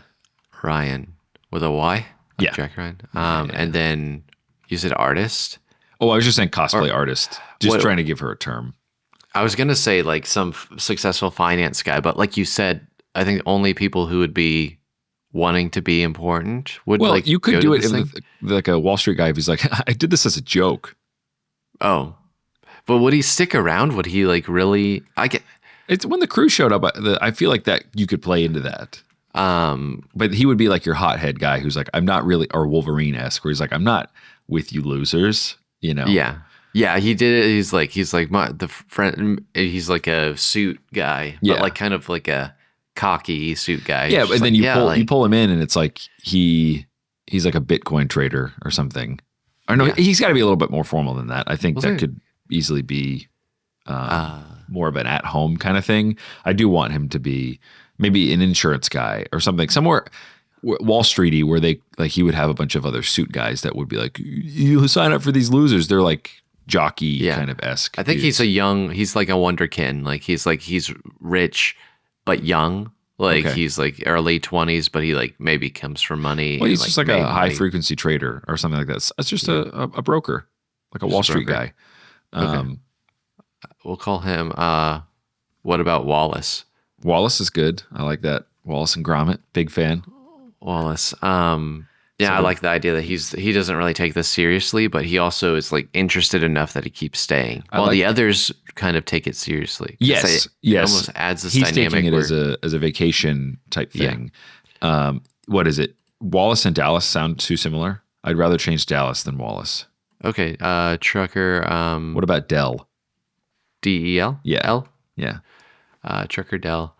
Ryan with a Y, like Yeah. Jack Ryan. Yeah. And then you said artist. Oh, I was just saying cosplay artist. Just What trying to give her a term. I was gonna say like some successful finance guy, but like you said, I think only people who would be wanting to be important would Well, like you could go do to it this in thing. like a Wall Street guy who's like, I did this as a joke. Oh, but would he stick around? Would he like really? I get. It's when the crew showed up. I feel like that you could play into that. But he would be like your hothead guy who's like, I'm not really, or Wolverine-esque, where he's like, I'm not with you losers. Yeah, yeah. He did it. He's like the friend. He's like a suit guy, but Yeah. like kind of like a cocky suit guy. Yeah, He's but just then like, you yeah, pull like, him in, and it's like he's like a Bitcoin trader or something. Or no, yeah. he's got to be a little bit more formal than that. I think Was that it? could easily be Uh, more of an at-home kind of thing. I do want him to be maybe an insurance guy or something somewhere Wall Streety, where they like he would have a bunch of other suit guys that would be like, you sign up for these losers. They're like jockey Yeah. kind of esque. I think he's like a wonderkin. Like he's rich but young. Like Okay. he's like early 20s, but he like maybe comes from money. Well, and, he's just like made a high money. frequency trader or something like that. It's just a broker, like a Wall Just a Street broker. guy. Okay. We'll call him what about Wallace? Wallace is good. I like that. Wallace and Gromit, big fan. Wallace. Yeah, I like the idea that he doesn't really take this seriously, but he also is like interested enough that he keeps staying, I while like the others kind of take it seriously. 'Cause yes, it yes. almost adds this He's taking dynamic it where as a vacation type yeah. thing. What is it? Wallace and Dallas sound too similar. I'd rather change Dallas than Wallace. Okay, trucker What about Dell? DEL Yeah. L Yeah. trucker Dell.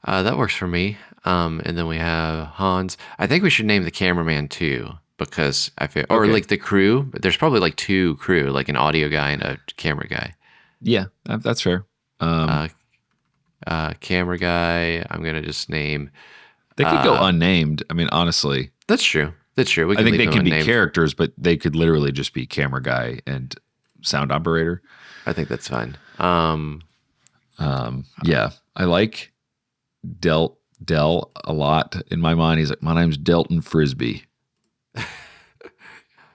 That works for me. And then we have Hans. I think we should name the cameraman too, because I feel, or Okay. like the crew. But there's probably like two crew, like an audio guy and a camera guy. Yeah, that's fair. Camera guy. I'm gonna just name. They could go unnamed. I mean, honestly, That's true. That's true. We I can think leave they them can be unnamed. characters, but they could literally just be camera guy and sound operator. I think that's fine. Yeah, I like Dell a lot. In my mind, he's like, my name's Delton Frisbee.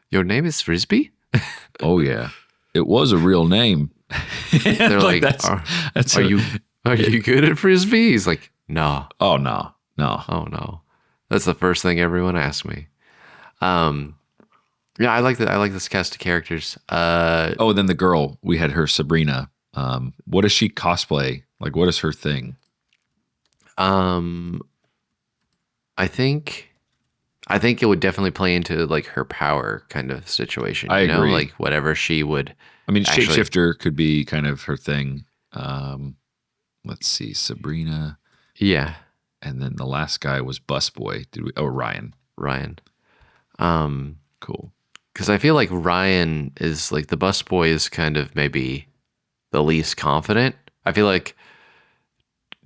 Your name is Frisbee? Oh yeah, it was a real name. They're like, are you good at Frisbee? He's like, no. Oh no. Oh no. That's the first thing everyone asks me. Yeah, I like that. I like this cast of characters. Oh, then the girl, we had her Sabrina. What does she cosplay? Like, what is her thing? I think it would definitely play into like her power kind of situation. I agree. Like whatever she would. I mean, actually, shapeshifter could be kind of her thing. Let's see, Sabrina. Yeah. And then the last guy was Busboy. Ryan. Ryan. Cool. Because I feel like Ryan is like the busboy is kind of maybe the least confident. I feel like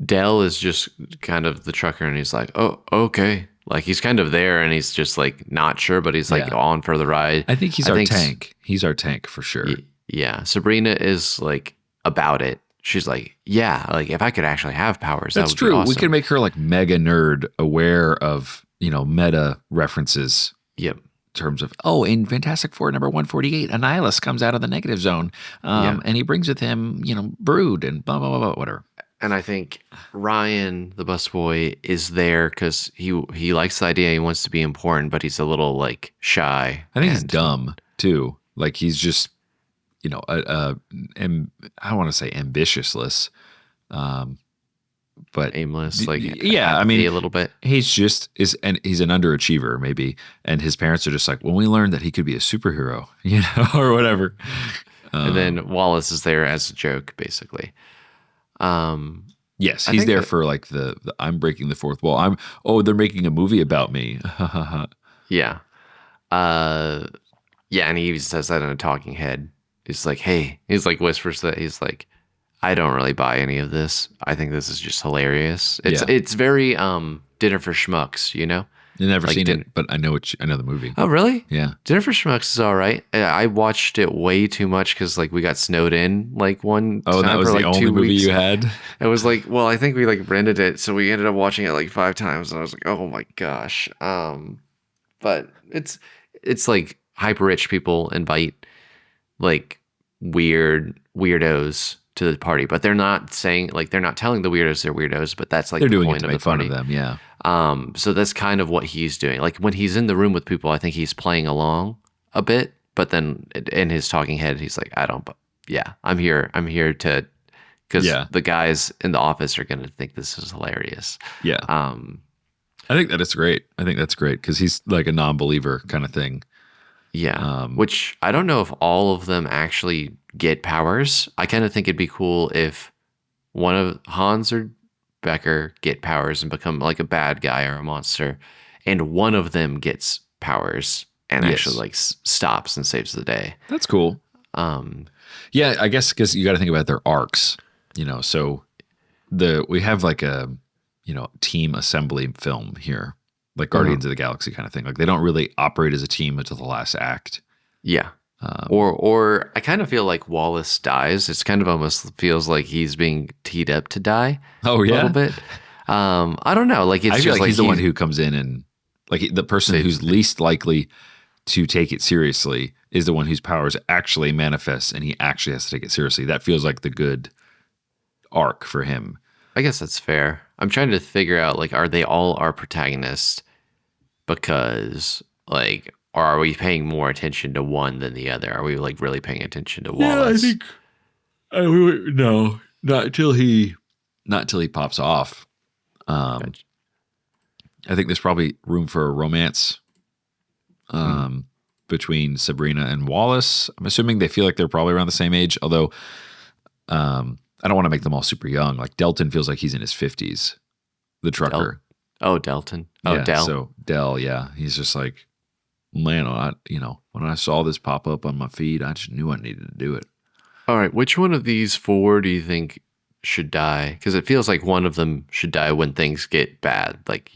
Dell is just kind of the trucker and he's like, oh, okay. Like he's kind of there and he's just like not sure, but he's like on for the ride. I think he's our tank. He's our tank for sure. Yeah. Sabrina is like about it. She's like, yeah, like if I could actually have powers, that's that would true. be awesome. We can make her like mega nerd, aware of, meta references. Yep. In terms of, in Fantastic Four number 148, a nihilist comes out of the negative zone, and he brings with him, brood and blah, blah, blah, blah, whatever. And I think Ryan, the busboy, is there because he likes the idea. He wants to be important, but he's a little like shy. I think he's dumb too. Like he's just, I don't want to say ambitiousless, but aimless. Like I mean, a little bit. He's an underachiever maybe, and his parents are just like, when we learned that he could be a superhero, or whatever. And then Wallace is there as a joke, basically. Yes, he's there for like the I'm breaking the fourth wall. They're making a movie about me. Yeah. Yeah, and he even says that in a talking head. He's like, hey, he's like whispers that he's like, I don't really buy any of this. I think this is just hilarious. It's very Dinner for Schmucks, You've never seen it, but I know the movie. Oh, really? Yeah. Dinner for Schmucks is all right. I watched it way too much because like we got snowed in like one time. Oh, that was for, the like, only 2 movie weeks. you had? It was like, well, I think we like rented it, so we ended up watching it like 5 times, and I was like, oh my gosh. But it's like hyper rich people invite like weirdos to the party, but they're not saying like they're not telling the weirdos they're weirdos, but that's like they're doing point it to of make the fun party. of them. Yeah. So that's kind of what he's doing. Like when he's in the room with people, I think he's playing along a bit, but then in his talking head, he's like, I'm here to, because the guys in the office are going to think this is hilarious. Yeah. I think that is great. I think that's great because he's like a non-believer kind of thing. Yeah. Which I don't know if all of them actually get powers. I kind of think it'd be cool if one of Hans or Becker get powers and become like a bad guy or a monster, and one of them gets powers and actually like stops and saves the day. That's cool. Yeah, I guess because you got to think about their arcs, so we have like a, team assembly film here, like Guardians of the Galaxy kind of thing. Like they don't really operate as a team until the last act. Yeah. Or I kind of feel like Wallace dies. It's kind of almost feels like he's being teed up to die. Oh yeah, a little bit. I don't know. Like it's I feel just like he's the one who comes in and like the person who's least likely to take it seriously is the one whose powers actually manifests, and he actually has to take it seriously. That feels like the good arc for him. I guess that's fair. I'm trying to figure out like, are they all our protagonists? Because Like, or are we paying more attention to one than the other? Are we like really paying attention to Yeah, I Wallace? think no, not till he pops off. Um, Gotcha. I think there's probably room for a romance Mm. between Sabrina and Wallace. I'm assuming they feel like they're probably around the same age, although I don't want to make them all super young. Like Delton feels like he's in his 50s, the Del. trucker. Oh, Delton. Oh, Yeah, Del. so Dell, yeah, he's just like, man, when I saw this pop up on my feed, I just knew I needed to do it. All right. Which one of these four do you think should die? Because it feels like one of them should die when things get bad. Like,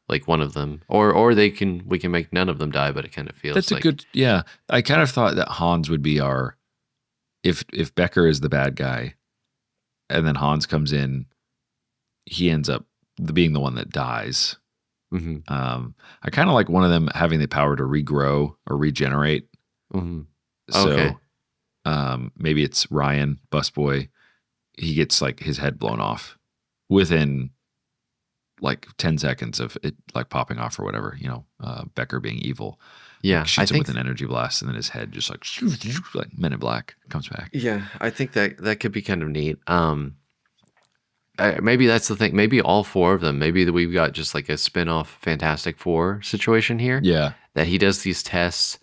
like one of them, or we can make none of them die, but it kind of feels That's a like, good, yeah. I kind of thought that Hans would be our, if Becker is the bad guy, and then Hans comes in, he ends up being the one that dies. hmm I kind of like one of them having the power to regrow or regenerate. hmm So okay. maybe it's Ryan, busboy. He gets like his head blown off within like 10 seconds of it like popping off or whatever, Becker being evil, like Yeah, I shoots him with think an energy blast and then his head just like Men in Black comes back. yeah, I think that could be kind of neat. Maybe that's the thing. Maybe all four of them. Maybe that we've got just like a spin-off Fantastic Four situation here. Yeah. That he does these tests,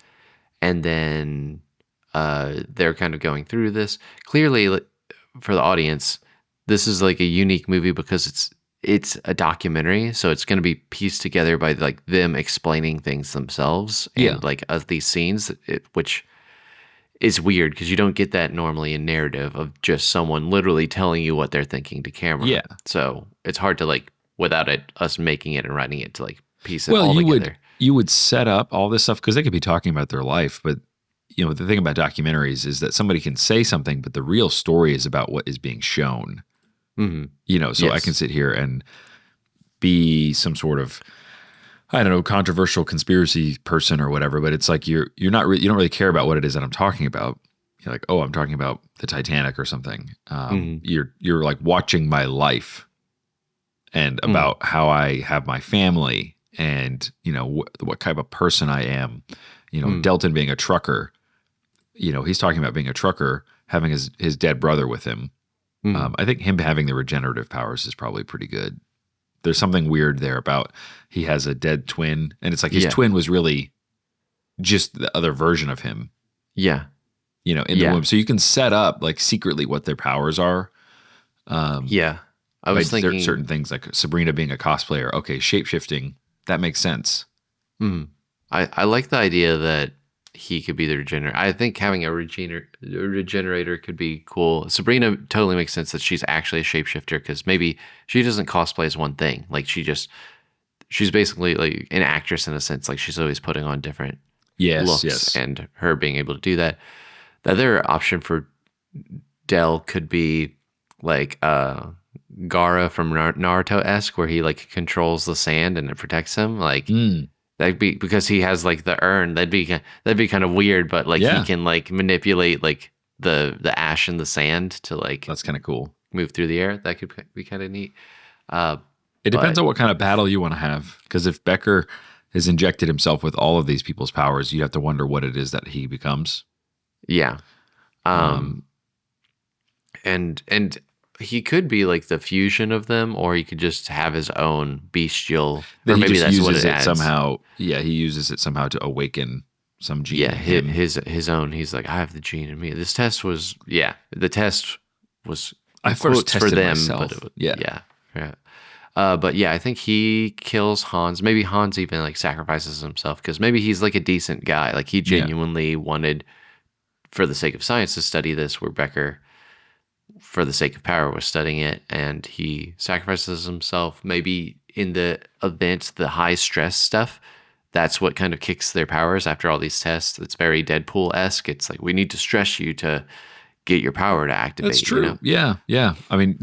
and then they're kind of going through this. Clearly, for the audience, this is like a unique movie because it's a documentary, so it's going to be pieced together by like them explaining things themselves Yeah. and like these scenes, which is weird because you don't get that normally in narrative of just someone literally telling you what they're thinking to camera. Yeah. So it's hard to like without us making it and writing it to like piece it Well, all you together. would set up all this stuff because they could be talking about their life, but the thing about documentaries is that somebody can say something, but the real story is about what is being shown. hmm So I can Yes. sit here and be some sort of, I don't know, controversial conspiracy person or whatever, but it's like you don't really care about what it is that I'm talking about. You're like, oh, I'm talking about the Titanic or something. hmm You're like watching my life and mm about how I have my family and what type of person I am. mm Delton being a trucker, he's talking about being a trucker, having his dead brother with him. mm I think him having the regenerative powers is probably pretty good. There's something weird there about he has a dead twin, and it's like his Yeah. twin was really just the other version of him, Yeah. in the Yeah. womb. So you can set up like secretly what their powers are. Yeah. I By was thinking certain things like Sabrina being a cosplayer. Okay, shapeshifting, that makes sense. mm, I like the idea that he could be the regenerator. I think having a regenerator could be cool. Sabrina totally makes sense that she's actually a shapeshifter because maybe she doesn't cosplay as one thing. Like she's basically like an actress in a sense. Like she's always putting on different Yes, looks, yes. and her being able to do that. The other option for Dell could be like Gara from Naruto esque, where he like controls the sand and it protects him. Like Mm, that'd be because he has like the urn. That'd be kind of weird, but like he yeah, can like manipulate like the ash and the sand to like that's kind of cool. move through the air. That could be kind of neat. Uh, It depends but on what kind of battle you want to have. Because if Becker has injected himself with all of these people's powers, you have to wonder what it is that he becomes. yeah, Um, um, and he could be like the fusion of them, or he could just have his own bestial, that or he maybe just that's what uses it it adds. somehow. Yeah, he uses it somehow to awaken some gene Yeah, in him. his own. He's like, I have the gene in me. This test was, yeah, the test was I in first quotes for tested them, but it myself. was, Yeah. yeah, yeah. But yeah, I think he kills Hans. Maybe Hans even like sacrifices himself because maybe he's like a decent guy. Like he Yeah. genuinely wanted, for the sake of science, to study this, where Becker, for the sake of power, was studying it, and he sacrifices himself. Maybe in the event, the high stress stuff, that's what kind of kicks their powers after all these tests. It's very Deadpool esque. It's like we need to stress you to get your power to That's activate. true. Yeah. Yeah. I mean,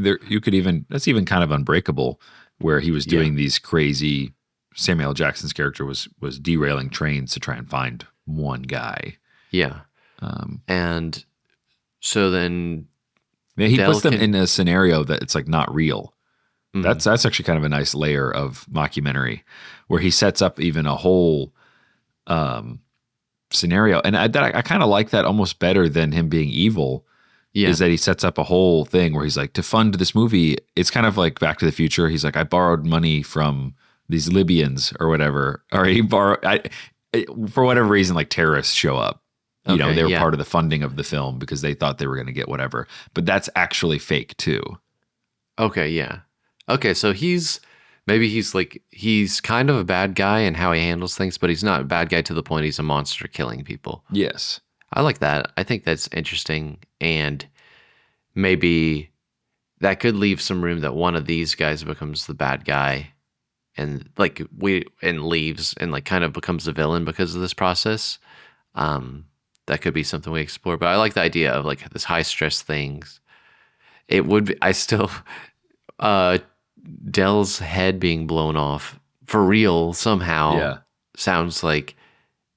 that's even kind of Unbreakable, where he was Yeah, doing these crazy, Samuel L. Jackson's character was derailing trains to try and find one guy. yeah. Um, And so then yeah, he Dell puts them can. in a scenario that it's like not real. Mm, That's actually kind of a nice layer of mockumentary where he sets up even a whole scenario. And I kind of like that almost better than him being evil. Yeah. Is that he sets up a whole thing where he's like, to fund this movie, it's kind of like Back to the Future. He's like, I borrowed money from these Libyans or whatever, or he borrowed, for whatever reason, like terrorists show up. You know, Okay, they were yeah. part of the funding of the film because they thought they were going to get whatever. But that's actually fake too. Okay, yeah. Okay, so maybe he's kind of a bad guy in how he handles things, but he's not a bad guy to the point he's a monster killing people. Yes. I like that. I think that's interesting, and maybe that could leave some room that one of these guys becomes the bad guy and leaves and like kind of becomes the villain because of this process. That could be something we explore, but I like the idea of like this high stress things. It would be, I still Dell's head being blown off for real somehow Yeah. sounds like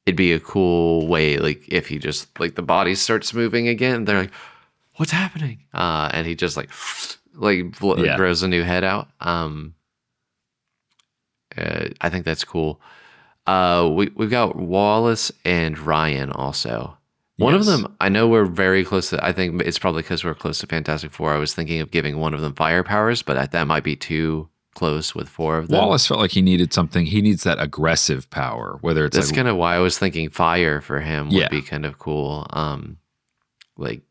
it'd be a cool way, like if he just like the body starts moving again, they're like, what's happening? And he just like Yeah. grows a new head out. I think that's cool. We've got Wallace and Ryan also. One of Yes. them, I know we're very close to, I think it's probably because we're close to Fantastic Four. I was thinking of giving one of them fire powers, but that might be too close with four of them. Wallace felt like he needed something. He needs that aggressive power, whether it's That's like, kind of why I was thinking fire for him would Yeah. be kind of cool. Like,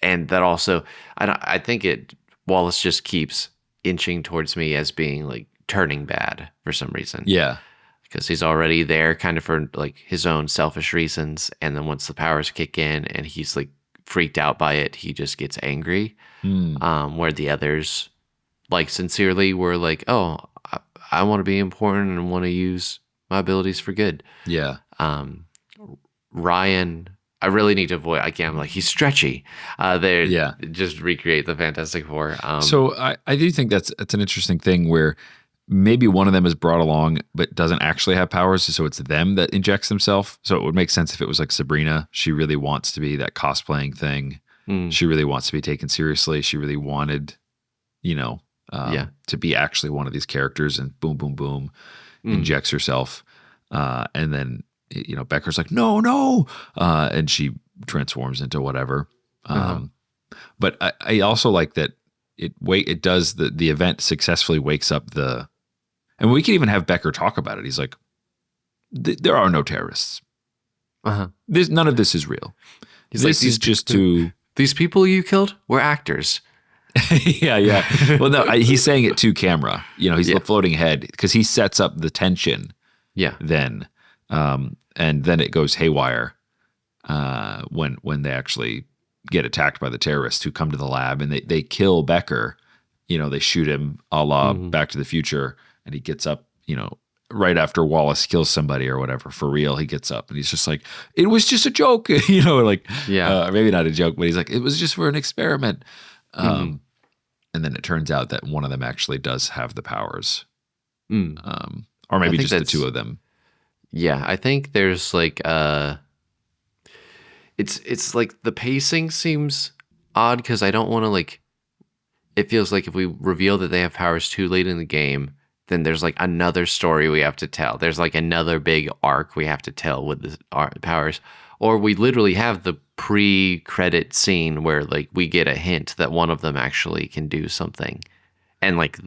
and that also, I think Wallace just keeps inching towards me as being like turning bad for some reason. yeah. Because he's already there kind of for like his own selfish reasons. And then once the powers kick in and he's like freaked out by it, he just gets angry. Where the others like sincerely were like, oh, I want to be important and want to use my abilities for good. Yeah. Ryan, I really need to avoid, I'm like, he's stretchy. They Yeah. just recreate the Fantastic Four. So I do think that's an interesting thing where maybe one of them is brought along but doesn't actually have powers, so it's them that injects themselves. So it would make sense if it was like Sabrina. She really wants to be that cosplaying thing. She really wants to be taken seriously. She really wanted, to be actually one of these characters, and boom, boom, boom, injects herself. And then, Becker's like, no. And she transforms into whatever. But I also like that it does the event successfully wakes up and we can even have Becker talk about it. He's like, there are no terrorists. None of this is real. This is just to... These people you killed were actors. Yeah. Well, no, he's saying it to camera. He's floating ahead because he sets up the tension. Yeah. Then, and then it goes haywire when they actually get attacked by the terrorists who come to the lab, and they kill Becker. They shoot him a la Back to the Future, and he gets up, right after Wallace kills somebody or whatever, for real, he gets up and he's just like, it was just a joke, maybe not a joke, but he's like, it was just for an experiment. And then it turns out that one of them actually does have the powers. Or maybe just the two of them. Yeah, I think there's like, it's like the pacing seems odd because I don't want to it feels like if we reveal that they have powers too late in the game, then there's like another story we have to tell. There's like another big arc we have to tell with the powers. Or we literally have the pre-credit scene where like we get a hint that one of them actually can do something. And like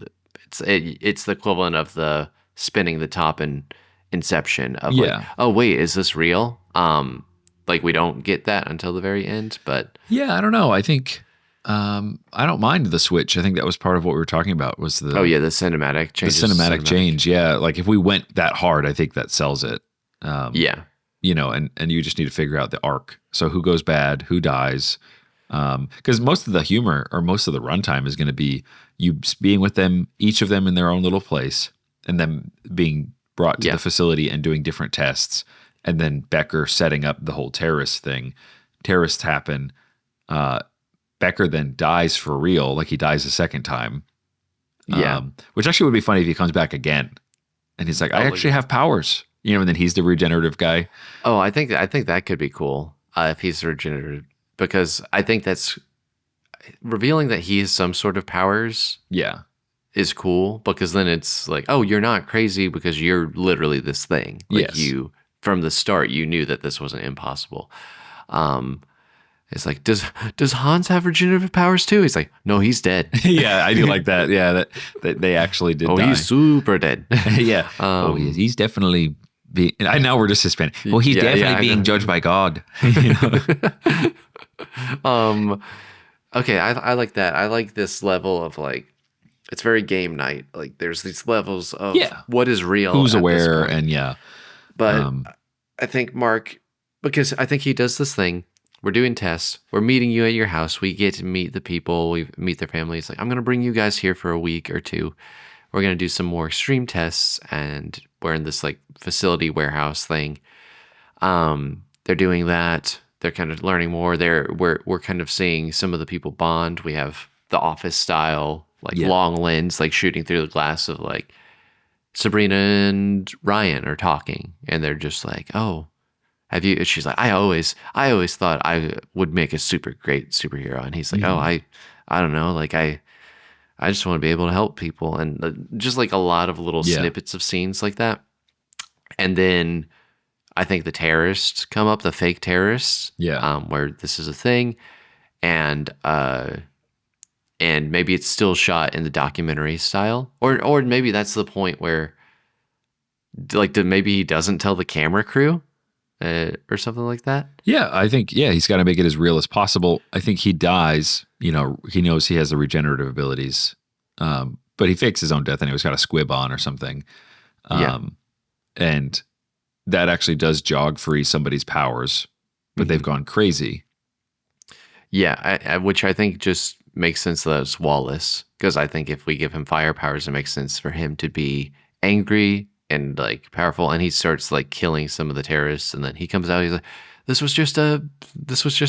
it's the equivalent of the spinning the top in Inception of like, oh wait, is this real? Like we don't get that until the very end, but yeah, I don't know. I think I don't mind the switch. I think that was part of what we were talking about was the the cinematic change. The cinematic change, yeah. Like if we went that hard, I think that sells it. And you just need to figure out the arc. So who goes bad, who dies? Because most of the humor or most of the runtime is going to be you being with them, each of them in their own little place, and them being brought to the facility and doing different tests, and then Becker setting up the whole terrorist thing. Terrorists happen. Becker then dies for real, like he dies a second time. Which actually would be funny if he comes back again. And he's like, I actually have powers. And then he's the regenerative guy. Oh, I think that could be cool if he's regenerative. Because I think that's revealing that he has some sort of powers is cool. Because then it's like, oh, you're not crazy because you're literally this thing. Like you from the start, you knew that this wasn't impossible. It's like, does Hans have regenerative powers too? He's like, no, he's dead. Yeah, I do like that. Yeah, that they actually did Oh, die. he's super dead. Yeah. He's definitely being. I know we're just Hispanic. Well, he's definitely being judged by God. You know? Okay, I like that. I like this level of like, it's very game night. Like there's these levels of what is real, who's at aware, this point. and But I think Mark, because I think he does this thing. We're doing tests. We're meeting you at your house. We get to meet the people. We meet their families. Like, I'm going to bring you guys here for a week or two. We're going to do some more extreme tests. And we're in this like facility warehouse thing. They're doing that. They're kind of learning more. We're kind of seeing some of the people bond. We have the Office style, like long lens, like shooting through the glass of like Sabrina and Ryan are talking. And they're just like, oh, have you? She's like, I always thought I would make a super great superhero, and he's like, oh, I don't know, like I just want to be able to help people, and just like a lot of little snippets of scenes like that. And then I think the terrorists come up, the fake terrorists, where this is a thing, and maybe it's still shot in the documentary style, or maybe that's the point where, like, maybe he doesn't tell the camera crew. Or something like that. Yeah, I think he's got to make it as real as possible. I think he dies. You know, he knows he has the regenerative abilities, but he fakes his own death anyway. He's got a squib on or something, and that actually does jog free somebody's powers, but they've gone crazy. Yeah, which I think just makes sense that it's Wallace, because I think if we give him fire powers, it makes sense for him to be angry and like powerful, and he starts like killing some of the terrorists, and then he comes out, he's like, this was just a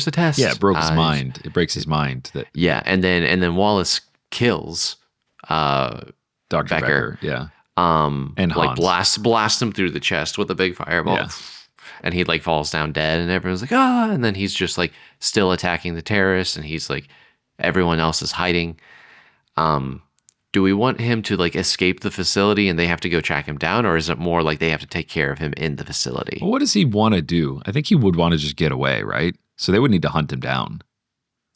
test. Yeah, it broke his mind. It breaks his mind that and then Wallace kills Dr. Becker. And like Hans. blast him through the chest with a big fireball. And he like falls down dead, and everyone's like, ah, and then he's just like still attacking the terrorists, and he's like, everyone else is hiding. Do we want him to like escape the facility and they have to go track him down, or is it more like they have to take care of him in the facility? Well, what does he want to do? I think he would want to just get away, right? So they would need to hunt him down.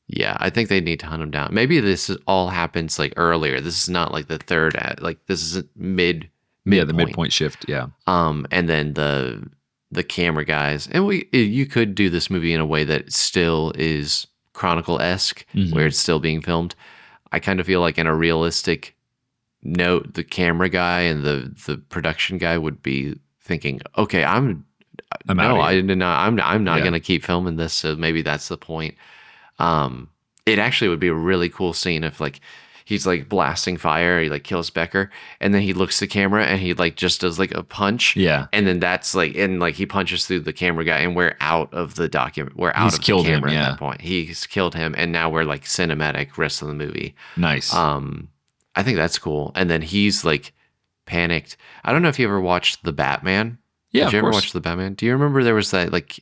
Yeah, I think they need to hunt him down. Maybe this all happens like earlier. This is not like the third act. Like this is mid. Yeah, the midpoint shift. Yeah. And then the camera guys, and you could do this movie in a way that still is Chronicle-esque, where it's still being filmed. I kind of feel like in a realistic note, the camera guy and the production guy would be thinking, okay, I'm not going to keep filming this. So maybe that's the point. It actually would be a really cool scene if like he's like blasting fire, he like kills Becker, and then he looks at the camera and he like just does like a punch. Yeah. And then that's like, and like he punches through the camera guy, and we're out of the document. We're out of the camera at that point. He's killed him, and now we're like cinematic rest of the movie. Nice. I think that's cool. And then he's like panicked. I don't know if you ever watched The Batman. Yeah. Did you ever watch The Batman? Do you remember there was that like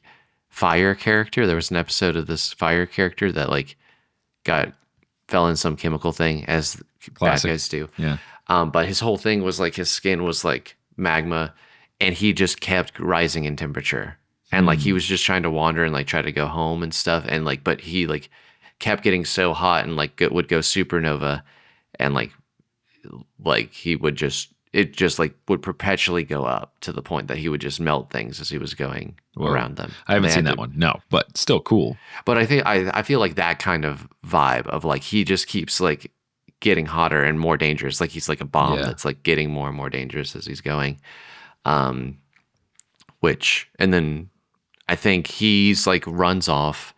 fire character? There was an episode of this fire character that like fell in some chemical thing, as bad guys do. Yeah. But his whole thing was like his skin was like magma, and he just kept rising in temperature. And like he was just trying to wander and like try to go home and stuff. And like, but he like kept getting so hot and like would go supernova, and like he would just, it just like would perpetually go up to the point that he would just melt things as he was going around them. I haven't seen that one. No, but still cool. But I think I feel like that kind of vibe of like he just keeps like getting hotter and more dangerous. Like he's like a bomb that's like getting more and more dangerous as he's going. And then I think he's like runs off,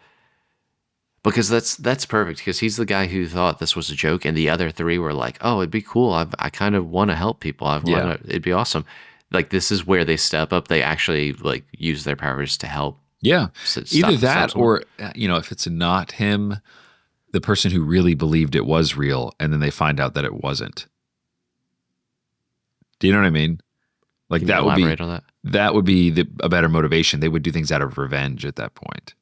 because that's perfect, because he's the guy who thought this was a joke, and the other three were like, oh, it'd be cool. I kind of want to help people. It'd be awesome. Like this is where they step up. They actually like use their powers to help. Yeah. Either that or, if it's not him, the person who really believed it was real, and then they find out that it wasn't. Do you know what I mean? Like that would be, on that? That would be a better motivation. They would do things out of revenge at that point.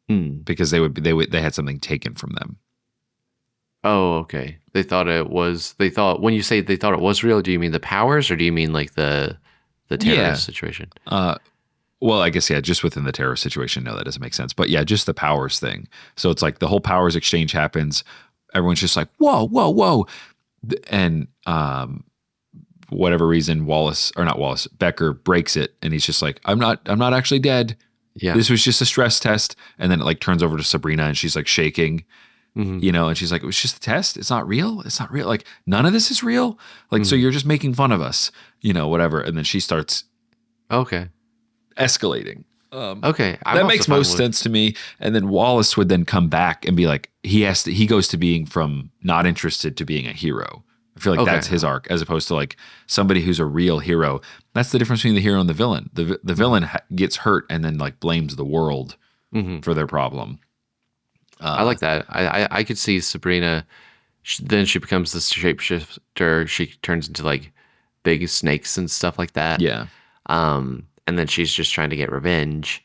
Because they had something taken from them. Oh, okay. When you say they thought it was real, do you mean the powers, or do you mean like the terrorist situation? Well, I guess, yeah, just within the terror situation. No, that doesn't make sense. But yeah, just the powers thing. So it's like the whole powers exchange happens. Everyone's just like, whoa, whoa, whoa. And whatever reason, Becker breaks it. And he's just like, I'm not actually dead. Yeah. This was just a stress test. And then it like turns over to Sabrina and she's like shaking, Mhm. and she's like, it was just a test. It's not real. It's not real. Like none of this is real. Like, so Mhm. you're just making fun of us, whatever. And then she starts Okay. escalating. Okay. I'm That also makes fine most with sense to me. And then Wallace would then come back and be like, he goes to being from not interested to being a hero. I feel like Okay. that's his arc, as opposed to like somebody who's a real hero. That's the difference between the hero and the villain. The villain gets hurt and then like blames the world Mhm. for their problem. I like that. I could see Sabrina. Then she becomes the shapeshifter. She turns into like big snakes and stuff like that. Yeah. And then she's just trying to get revenge.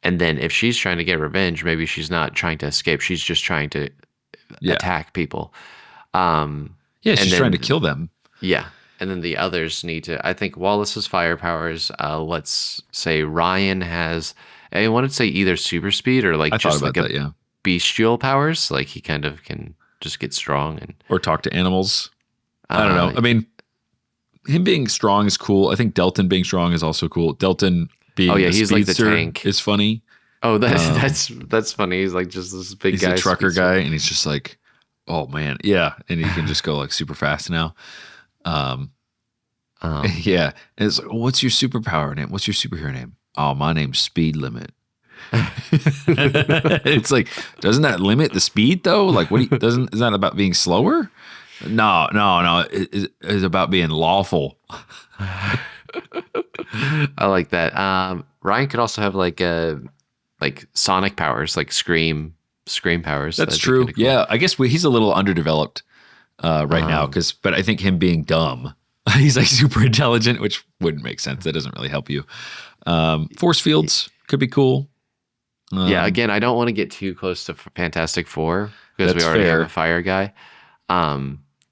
And then if she's trying to get revenge, maybe she's not trying to escape. She's just trying to Yeah. attack people. Yeah, and she's then- trying to kill them. Yeah. And then the others need to, I think Wallace's fire powers, let's say Ryan has, I wanted to say either super speed or like I thought just about like that, yeah. bestial powers. Like he kind of can just get strong and Or talk to animals. I don't know. uh, I mean, him being strong is cool. I think Delton being strong is also cool. Delton being Oh, yeah, a he's like the speedster tank. is funny. Oh, that's funny. He's like just this big He's guy. a trucker speedster. guy, and he's just like, oh man, yeah, and he can just go like super fast now. Yeah, and it's like, what's your superpower name? What's your superhero name? Oh, my name's Speed Limit. It's like, doesn't that limit the speed though? Like, isn't that about being slower? No. It's about being lawful. I like that. Ryan could also have like sonic powers, like scream powers. That's That'd be true. kinda cool. Yeah, I guess he's a little underdeveloped right now but I think him being dumb, he's like super intelligent, which wouldn't make sense. That doesn't really help you. Force fields could be cool. Yeah. Again, I don't want to get too close to Fantastic Four because we That's already fair. have a fire guy.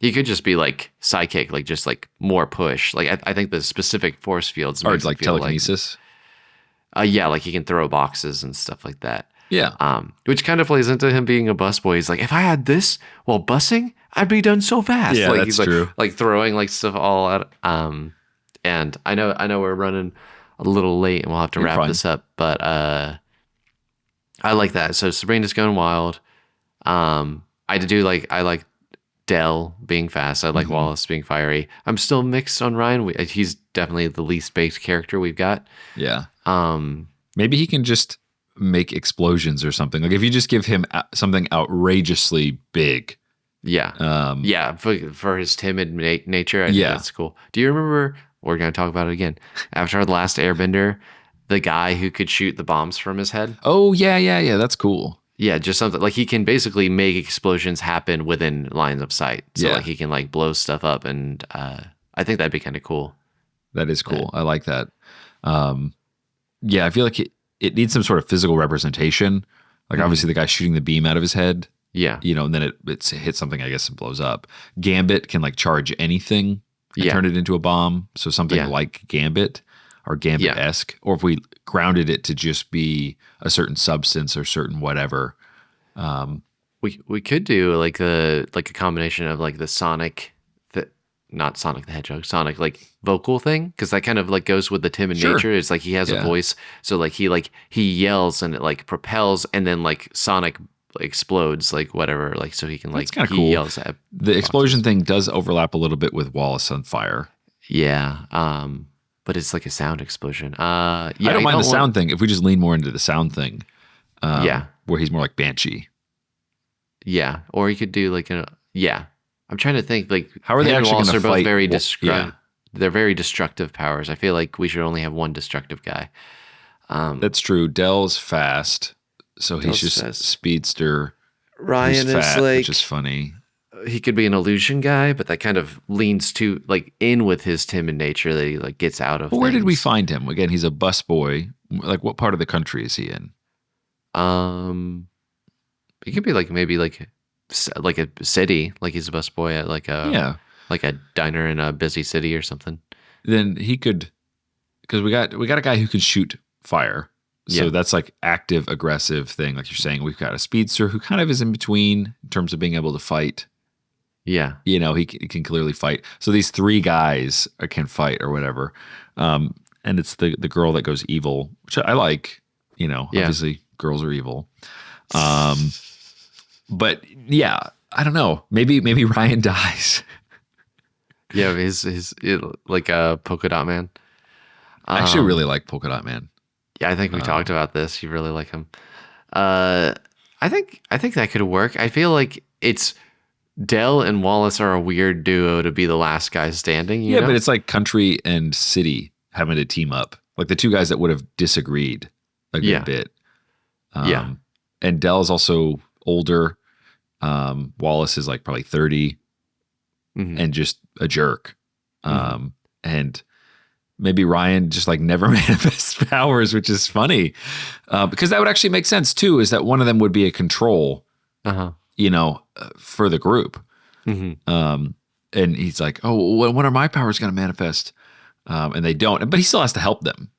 He could just be like sidekick, like just like more push. Like I think the specific force fields Or makes like it feel telekinesis. yeah, like he can throw boxes and stuff like that. Yeah. Which kind of plays into him being a busboy. He's like, if I had this while bussing, I'd be done so fast. Yeah, like that's he's like, true. like throwing like stuff all out. And I know we're running a little late and we'll have to You're wrap fine. this up, but I like that. So Sabrina's going wild. I like Dell being fast. I like Mm-hmm. Wallace being fiery. I'm still mixed on Ryan. He's definitely the least baked character we've got. Yeah. Maybe he can just make explosions or something. Like if you just give him something outrageously big. Yeah. Yeah. For his timid nature, I think Yeah. that's cool. Do you remember? We're going to talk about it again. After the last Airbender, the guy who could shoot the bombs from his head. Oh, yeah. That's cool. Yeah, just something like he can basically make explosions happen within lines of sight. So Yeah. like he can like blow stuff up, and I think that'd be kind of cool. That is cool. I like that. Yeah, I feel like it needs some sort of physical representation. Like obviously the guy shooting the beam out of his head, Yeah, and then it hits something, I guess, and blows up. Gambit can like charge anything and Yeah. turn it into a bomb. So something Yeah. like Gambit or Gambit-esque, or if we grounded it to just be a certain substance or certain whatever. we could do like a combination of like the Sonic, not Sonic the Hedgehog, Sonic like vocal thing, because that kind of like goes with the timid Sure. nature. It's like he has a Yeah. voice, so like he yells and it like propels, and then like Sonic explodes, like whatever, like so he can like That's kinda he cool. yells at The explosion thing does overlap a little bit with Wallace on Fire. yeah, but it's like a sound explosion. Yeah, I don't mind the want- sound thing if we just lean more into the sound thing. Yeah. Where he's more like Banshee. Yeah, or you could do like I'm trying to think like How are they him and actually Wallace gonna are both fight? very Yeah. They're very destructive powers. I feel like we should only have one destructive guy. That's true. Dell's fast, so he's Dell's just fast. speedster. Ryan who's is fat, like which is funny. he could be an illusion guy, but that kind of leans to like in with his timid nature that he like gets out of. Well, where did we things. find him? Again, he's a busboy. Like, what part of the country is he in? He could be like maybe like a city, like he's a busboy at like a diner in a busy city or something. Then he could, because we got a guy who can shoot fire. So Yeah. that's like active, aggressive thing. Like you're saying, we've got a speedster who kind of is in between in terms of being able to fight. Yeah. You know, he can clearly fight. So these three guys can fight or whatever. And it's the girl that goes evil, which I like. You know, Yeah. obviously girls are evil. But yeah, I don't know. Maybe Ryan dies. Yeah, like a polka dot man. I actually really like Polka Dot Man. Yeah, I think we talked about this. You really like him. Uh, I think that could work. I feel like it's Dell and Wallace are a weird duo to be the last guy standing. You Yeah, know? but it's like country and city having to team up. Like the two guys that would have disagreed a good bit. Yeah. And Dell's also older. Wallace is like probably 30 and just a jerk. And maybe Ryan just like never manifests powers, which is funny. Because that would actually make sense too, is that one of them would be a control, you know, for the group. And he's like, oh, when are my powers going to manifest? And they don't, but he still has to help them.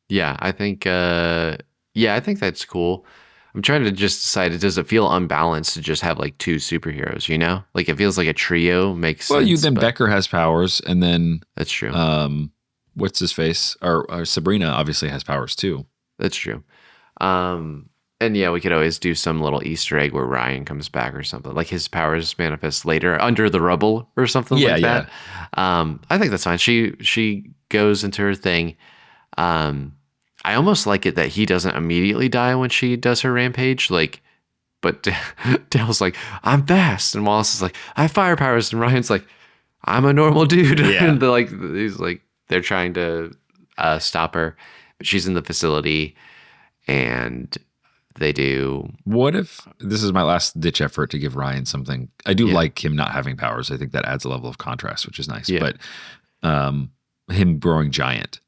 Yeah, I think that's cool. I'm trying to just decide, does it feel unbalanced to just have like two superheroes, you know? Like it feels like a trio makes sense. Then Becker has powers, and then that's true. What's his face? Or Sabrina obviously has powers too. That's true. And yeah, we could always do some little Easter egg where Ryan comes back or something. Like his powers manifest later under the rubble or something like that. I think that's fine. She goes into her thing. I almost like it that he doesn't immediately die when she does her rampage. Like, but Dale's like, I'm fast. And Wallace is like, I have fire powers. And Ryan's like, I'm a normal dude. Yeah. And he's like, they're trying to stop her, but she's in the facility and they do. What if this is my last ditch effort to give Ryan something? I do like him not having powers. I think that adds a level of contrast, which is nice. Yeah. But him growing giant.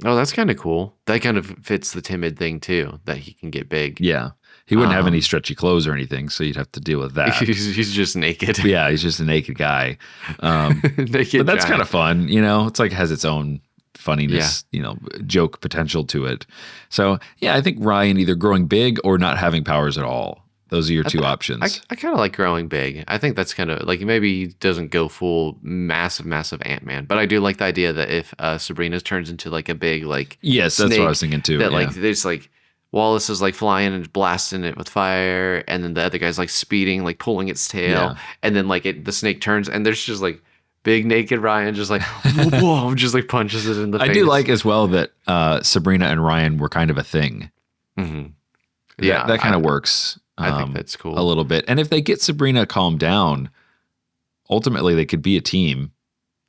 Oh, that's kind of cool. That kind of fits the timid thing too, that he can get big. Yeah. He wouldn't have any stretchy clothes or anything, so you'd have to deal with that. He's just naked. Yeah, he's just a naked guy. Naked but that's giant. kind of fun, you know? It's like has its own funniness, you know, joke potential to it. So, yeah, I think Ryan either growing big or not having powers at all. Those are your two options. I kind of like growing big. I think that's kind of like maybe he doesn't go full massive Ant-Man, but I do like the idea that if Sabrina turns into like a big like yes, that's what I was thinking too. That like there's like Wallace is like flying and blasting it with fire, and then the other guy's like speeding, like pulling its tail, and then like the snake turns, and there's just like big naked Ryan just like whoa, just like punches it in the face. I do like as well that Sabrina and Ryan were kind of a thing. Yeah, that kind of works. I think that's cool a little bit. And if they get Sabrina calmed down, ultimately they could be a team.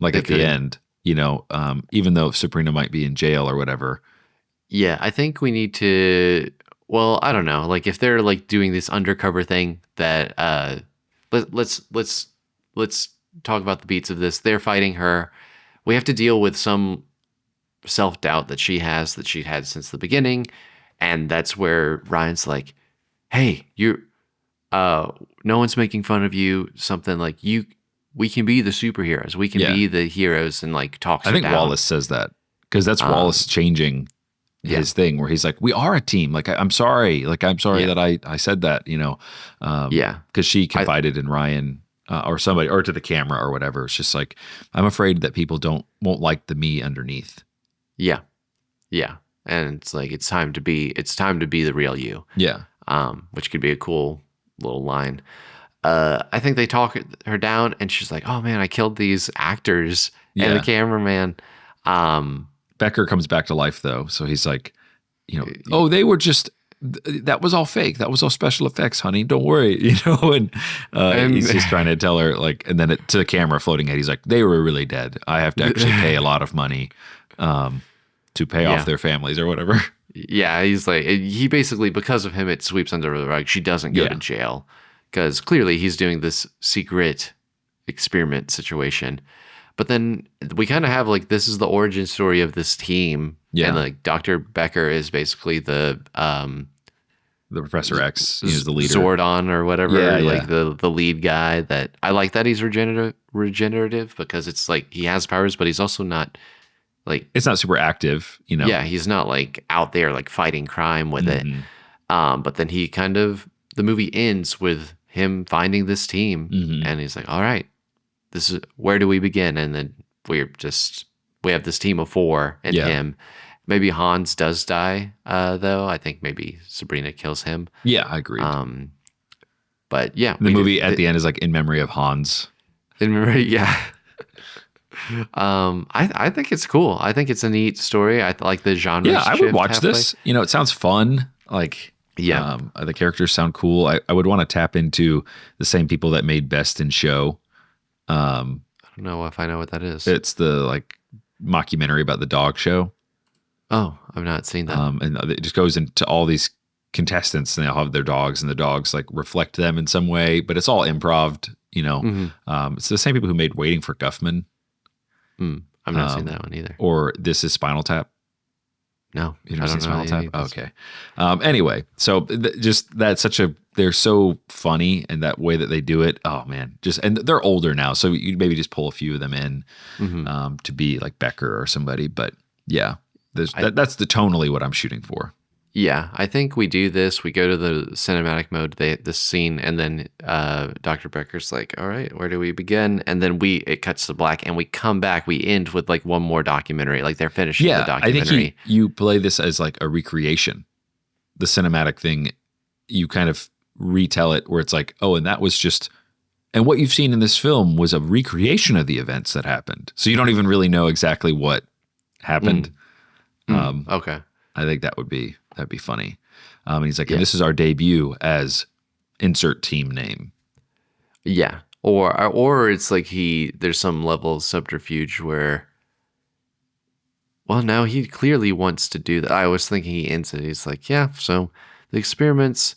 Like at the end, you know, even though Sabrina might be in jail or whatever. Yeah, I think we need to. Well, I don't know. Like if they're like doing this undercover thing, that let's talk about the beats of this. They're fighting her. We have to deal with some self-doubt that she has, that she had since the beginning, and that's where Ryan's like, hey, no one's making fun of you. Something like we can be the superheroes. We can be the heroes, and like talks. I think down. Wallace says that because that's Wallace changing his thing where he's like, we are a team. Like, I'm sorry. Like, I'm sorry that I said that, you know? Cause she confided in Ryan or somebody or to the camera or whatever. It's just like, I'm afraid that people won't like the me underneath. Yeah. Yeah. And it's like, it's time to be the real you. Yeah. Which could be a cool little line. I think they talk her down and she's like, oh man, I killed these actors and the cameraman. Becker comes back to life though. So he's like, you know, oh, they were just, that was all fake. That was all special effects, honey. Don't worry, you know? And he's just trying to tell her like, and then to the camera floating head, he's like, they were really dead. I have to actually pay a lot of money to pay off their families or whatever. Yeah, he's like, he basically, because of him, it sweeps under the rug. She doesn't go to jail because clearly he's doing this secret experiment situation. But then we kind of have like, this is the origin story of this team. Yeah. And like Dr. Becker is basically the Professor X, he's the leader. Zordon or whatever, like the lead guy. That I like that he's regenerative because it's like he has powers, but he's also not like, It's not super active, you know. yeah, he's not like out there like fighting crime with it. Mhm. But then the movie ends with him finding this team, Mhm. and he's like, all right, this is where do we begin? And then we have this team of 4 and Yeah. him. Maybe Hans does die, though. I think maybe Sabrina kills him. Yeah, I agree. But yeah, The movie at the end is like in memory of Hans. yeah. I think it's cool. I think it's a neat story. I like the genre. Yeah, I would shift watch halfway. this. You know, it sounds fun. Like, Yeah. the characters sound cool. I would want to tap into the same people that made Best in Show. I don't know if I know what that is. It's the like mockumentary about the dog show. Oh, I've not seen that. And it just goes into all these contestants, and they all have their dogs, and the dogs like reflect them in some way, but it's all improv, you know. Mhm. It's the same people who made Waiting for Guffman. I've not seen that one either. Or This Is Spinal Tap. No, You I ever don't seen know Spinal any Tap? of these. Okay. Anyway, so they're so funny, and that way that they do it. Oh man, and they're older now, so you maybe just pull a few of them in to be like Becker or somebody. But yeah, that's the tonally what I'm shooting for. Yeah, I think we do this. We go to the cinematic mode, this scene, and then Dr. Becker's like, all right, where do we begin? And then it cuts to black, and we come back. We end with like one more documentary. Like they're finishing the documentary. I think you play this as like a recreation. The cinematic thing, you kind of retell it where it's like, oh, and that was just, and what you've seen in this film was a recreation of the events that happened. So you don't even really know exactly what happened. Okay. I think that'd be funny. And he's like, and this is our debut as insert team name. Yeah. Or it's like there's some level of subterfuge where, well, now he clearly wants to do that. I was thinking he ends it. He's like, yeah, so the experiments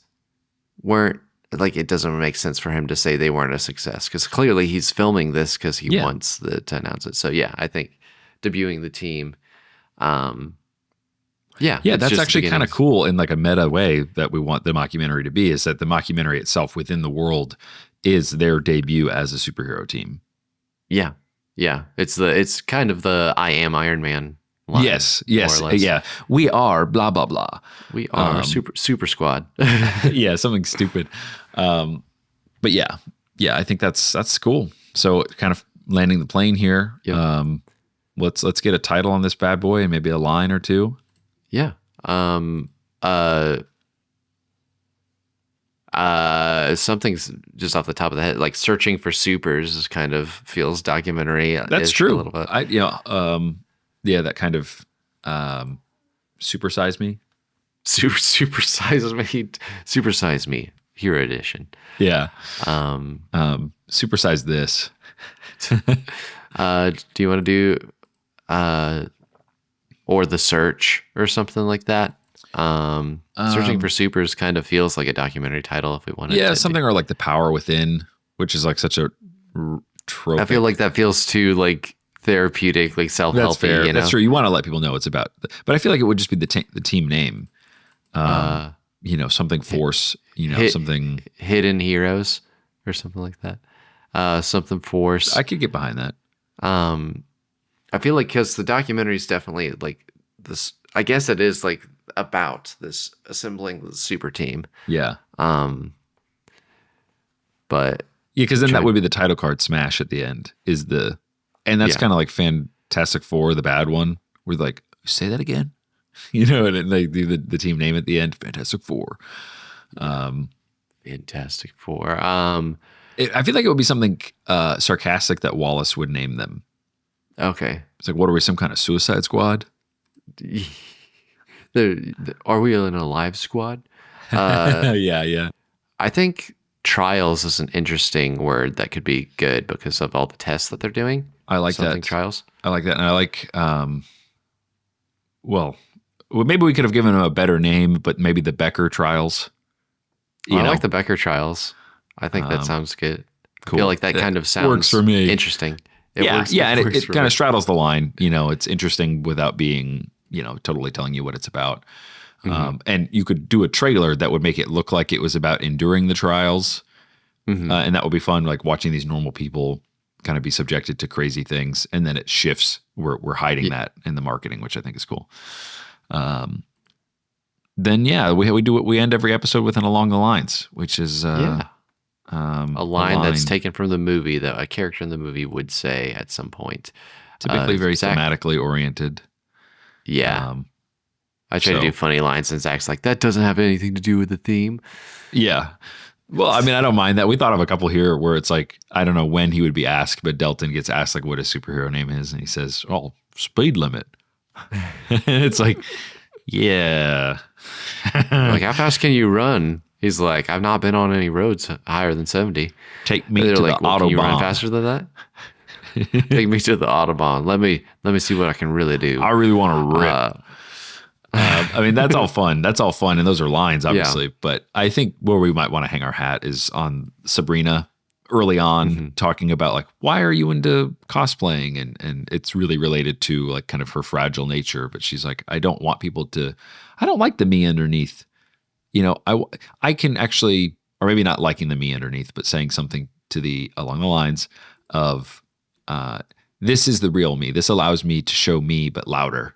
weren't, like, it doesn't make sense for him to say they weren't a success, because clearly he's filming this because he wants to announce it. So yeah, I think debuting the team, yeah, that's actually kind of cool in like a meta way that we want the mockumentary to be, is that the mockumentary itself within the world is their debut as a superhero team. Yeah. Yeah. It's kind of the I am Iron Man line. Yes. Yeah. We are blah, blah, blah. We are super squad. Yeah. Something stupid. But yeah, I think that's cool. So kind of landing the plane here. Yep. Let's get a title on this bad boy and maybe a line or two. Yeah. Something's just off the top of the head, like Searching for Supers is kind of feels documentary. That's true. A little bit. That kind of Supersize Me. Supersize Me. Hero Edition. Yeah. Supersize This. Do you want to do or The Search or something like that? Searching for Supers kind of feels like a documentary title if we wanted to. Yeah, something or like The Power Within, which is like such a trope. I feel like that feels too like therapeutic, like self-helpy. That's fair. You know? That's true. You want to let people know it's about, but I feel like it would just be the team name. Something Force. Something Hidden Heroes or something like that. Something Force. I could get behind that. I feel like because the documentary is definitely like this. I guess it is like about this assembling the super team. Yeah. But yeah, because then that would be the title card smash at the end. And that's kind of like Fantastic Four, the bad one. We're like, say that again, and they do the team name at the end, Fantastic Four. Fantastic Four. I feel like it would be something sarcastic that Wallace would name them. Okay. It's like, what are we, some kind of Suicide Squad? Are we in a live squad? Yeah. I think trials is an interesting word that could be good because of all the tests that they're doing. I like Something that. Trials. I like that. And I like, well, maybe we could have given them a better name, but maybe the Becker trials. I like the Becker trials. I think that sounds good. Cool. I feel like that kind of sounds works for me. Interesting. And it kind of straddles the line. It's interesting without being, totally telling you what it's about. And you could do a trailer that would make it look like it was about enduring the trials. And that would be fun, like watching these normal people kind of be subjected to crazy things. And then it shifts we're hiding that in the marketing, which I think is cool. Then yeah, we end every episode with an along the lines, which is a line that's taken from the movie that a character in the movie would say at some point. Typically very Zach, thematically oriented. Yeah. I try to do funny lines, and Zach's like, that doesn't have anything to do with the theme. Yeah. Well, I mean, I don't mind that. We thought of a couple here where it's like, I don't know when he would be asked, but Delton gets asked like what his superhero name is, and he says, "Oh, speed limit." And it's like, yeah. Like, how fast can you run? He's like, I've not been on any roads higher than 70. Take me to the Autobahn. Can you run faster than that? Take me to the Autobahn. Let me see what I can really do. I really want to rip. I mean, that's all fun. That's all fun. And those are lines, obviously. Yeah. But I think where we might want to hang our hat is on Sabrina early on, talking about like, why are you into cosplaying? And it's really related to like kind of her fragile nature. But she's like, I don't want people to, I don't like the me underneath. You know, I can actually, or maybe not liking the me underneath, but saying something to along the lines of, this is the real me. This allows me to show me, but louder.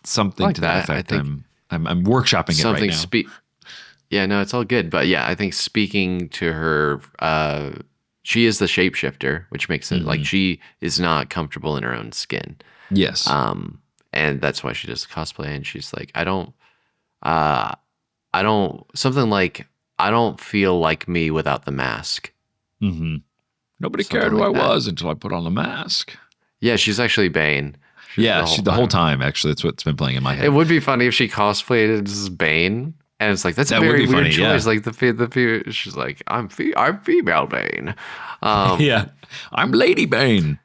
Something like to that effect. I'm workshopping it right now. Yeah, no, it's all good. But yeah, I think speaking to her, she is the shapeshifter, which makes it like she is not comfortable in her own skin. Yes. And that's why she does cosplay. And she's like, I don't something like, I don't feel like me without the mask. Mm-hmm. Nobody cared who I was until I put on the mask. Yeah, she's actually Bane. The whole time, actually. That's what's been playing in my head. It would be funny if she cosplayed as Bane. And it's like, that's a very weird choice. Yeah. Like the she's like, I'm female Bane. Yeah. I'm Lady Bane.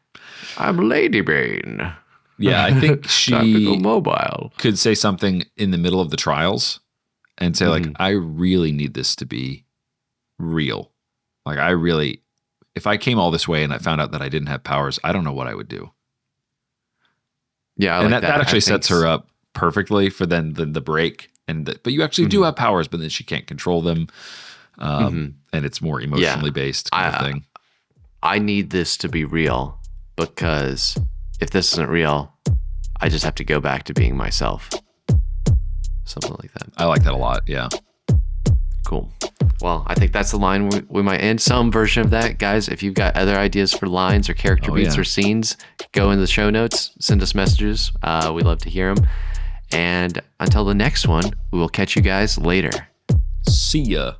I'm Lady Bane. Yeah, I think she Time to go mobile. Could say something in the middle of the trials and say like, I really need this to be real. Like if I came all this way and I found out that I didn't have powers, I don't know what I would do. Yeah, and that actually sets her up perfectly for then the break. But you actually do have powers, but then she can't control them. And it's more emotionally based kind of thing. I need this to be real, because if this isn't real, I just have to go back to being myself. Something like that. I like that a lot. Yeah. Cool. Well, I think that's the line we might end. Some version of that. Guys, if you've got other ideas for lines or character beats or scenes, go in the show notes, send us messages. We love to hear them. And until the next one, we will catch you guys later. See ya.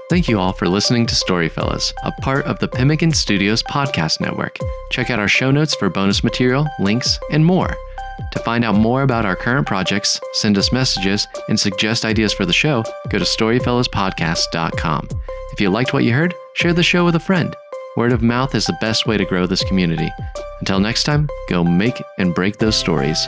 Thank you all for listening to StoryFellas, a part of the Pemmican Studios podcast network. Check out our show notes for bonus material, links, and more. To find out more about our current projects, send us messages, and suggest ideas for the show, go to StoryFellasPodcast.com. If you liked what you heard, share the show with a friend. Word of mouth is the best way to grow this community. Until next time, go make and break those stories.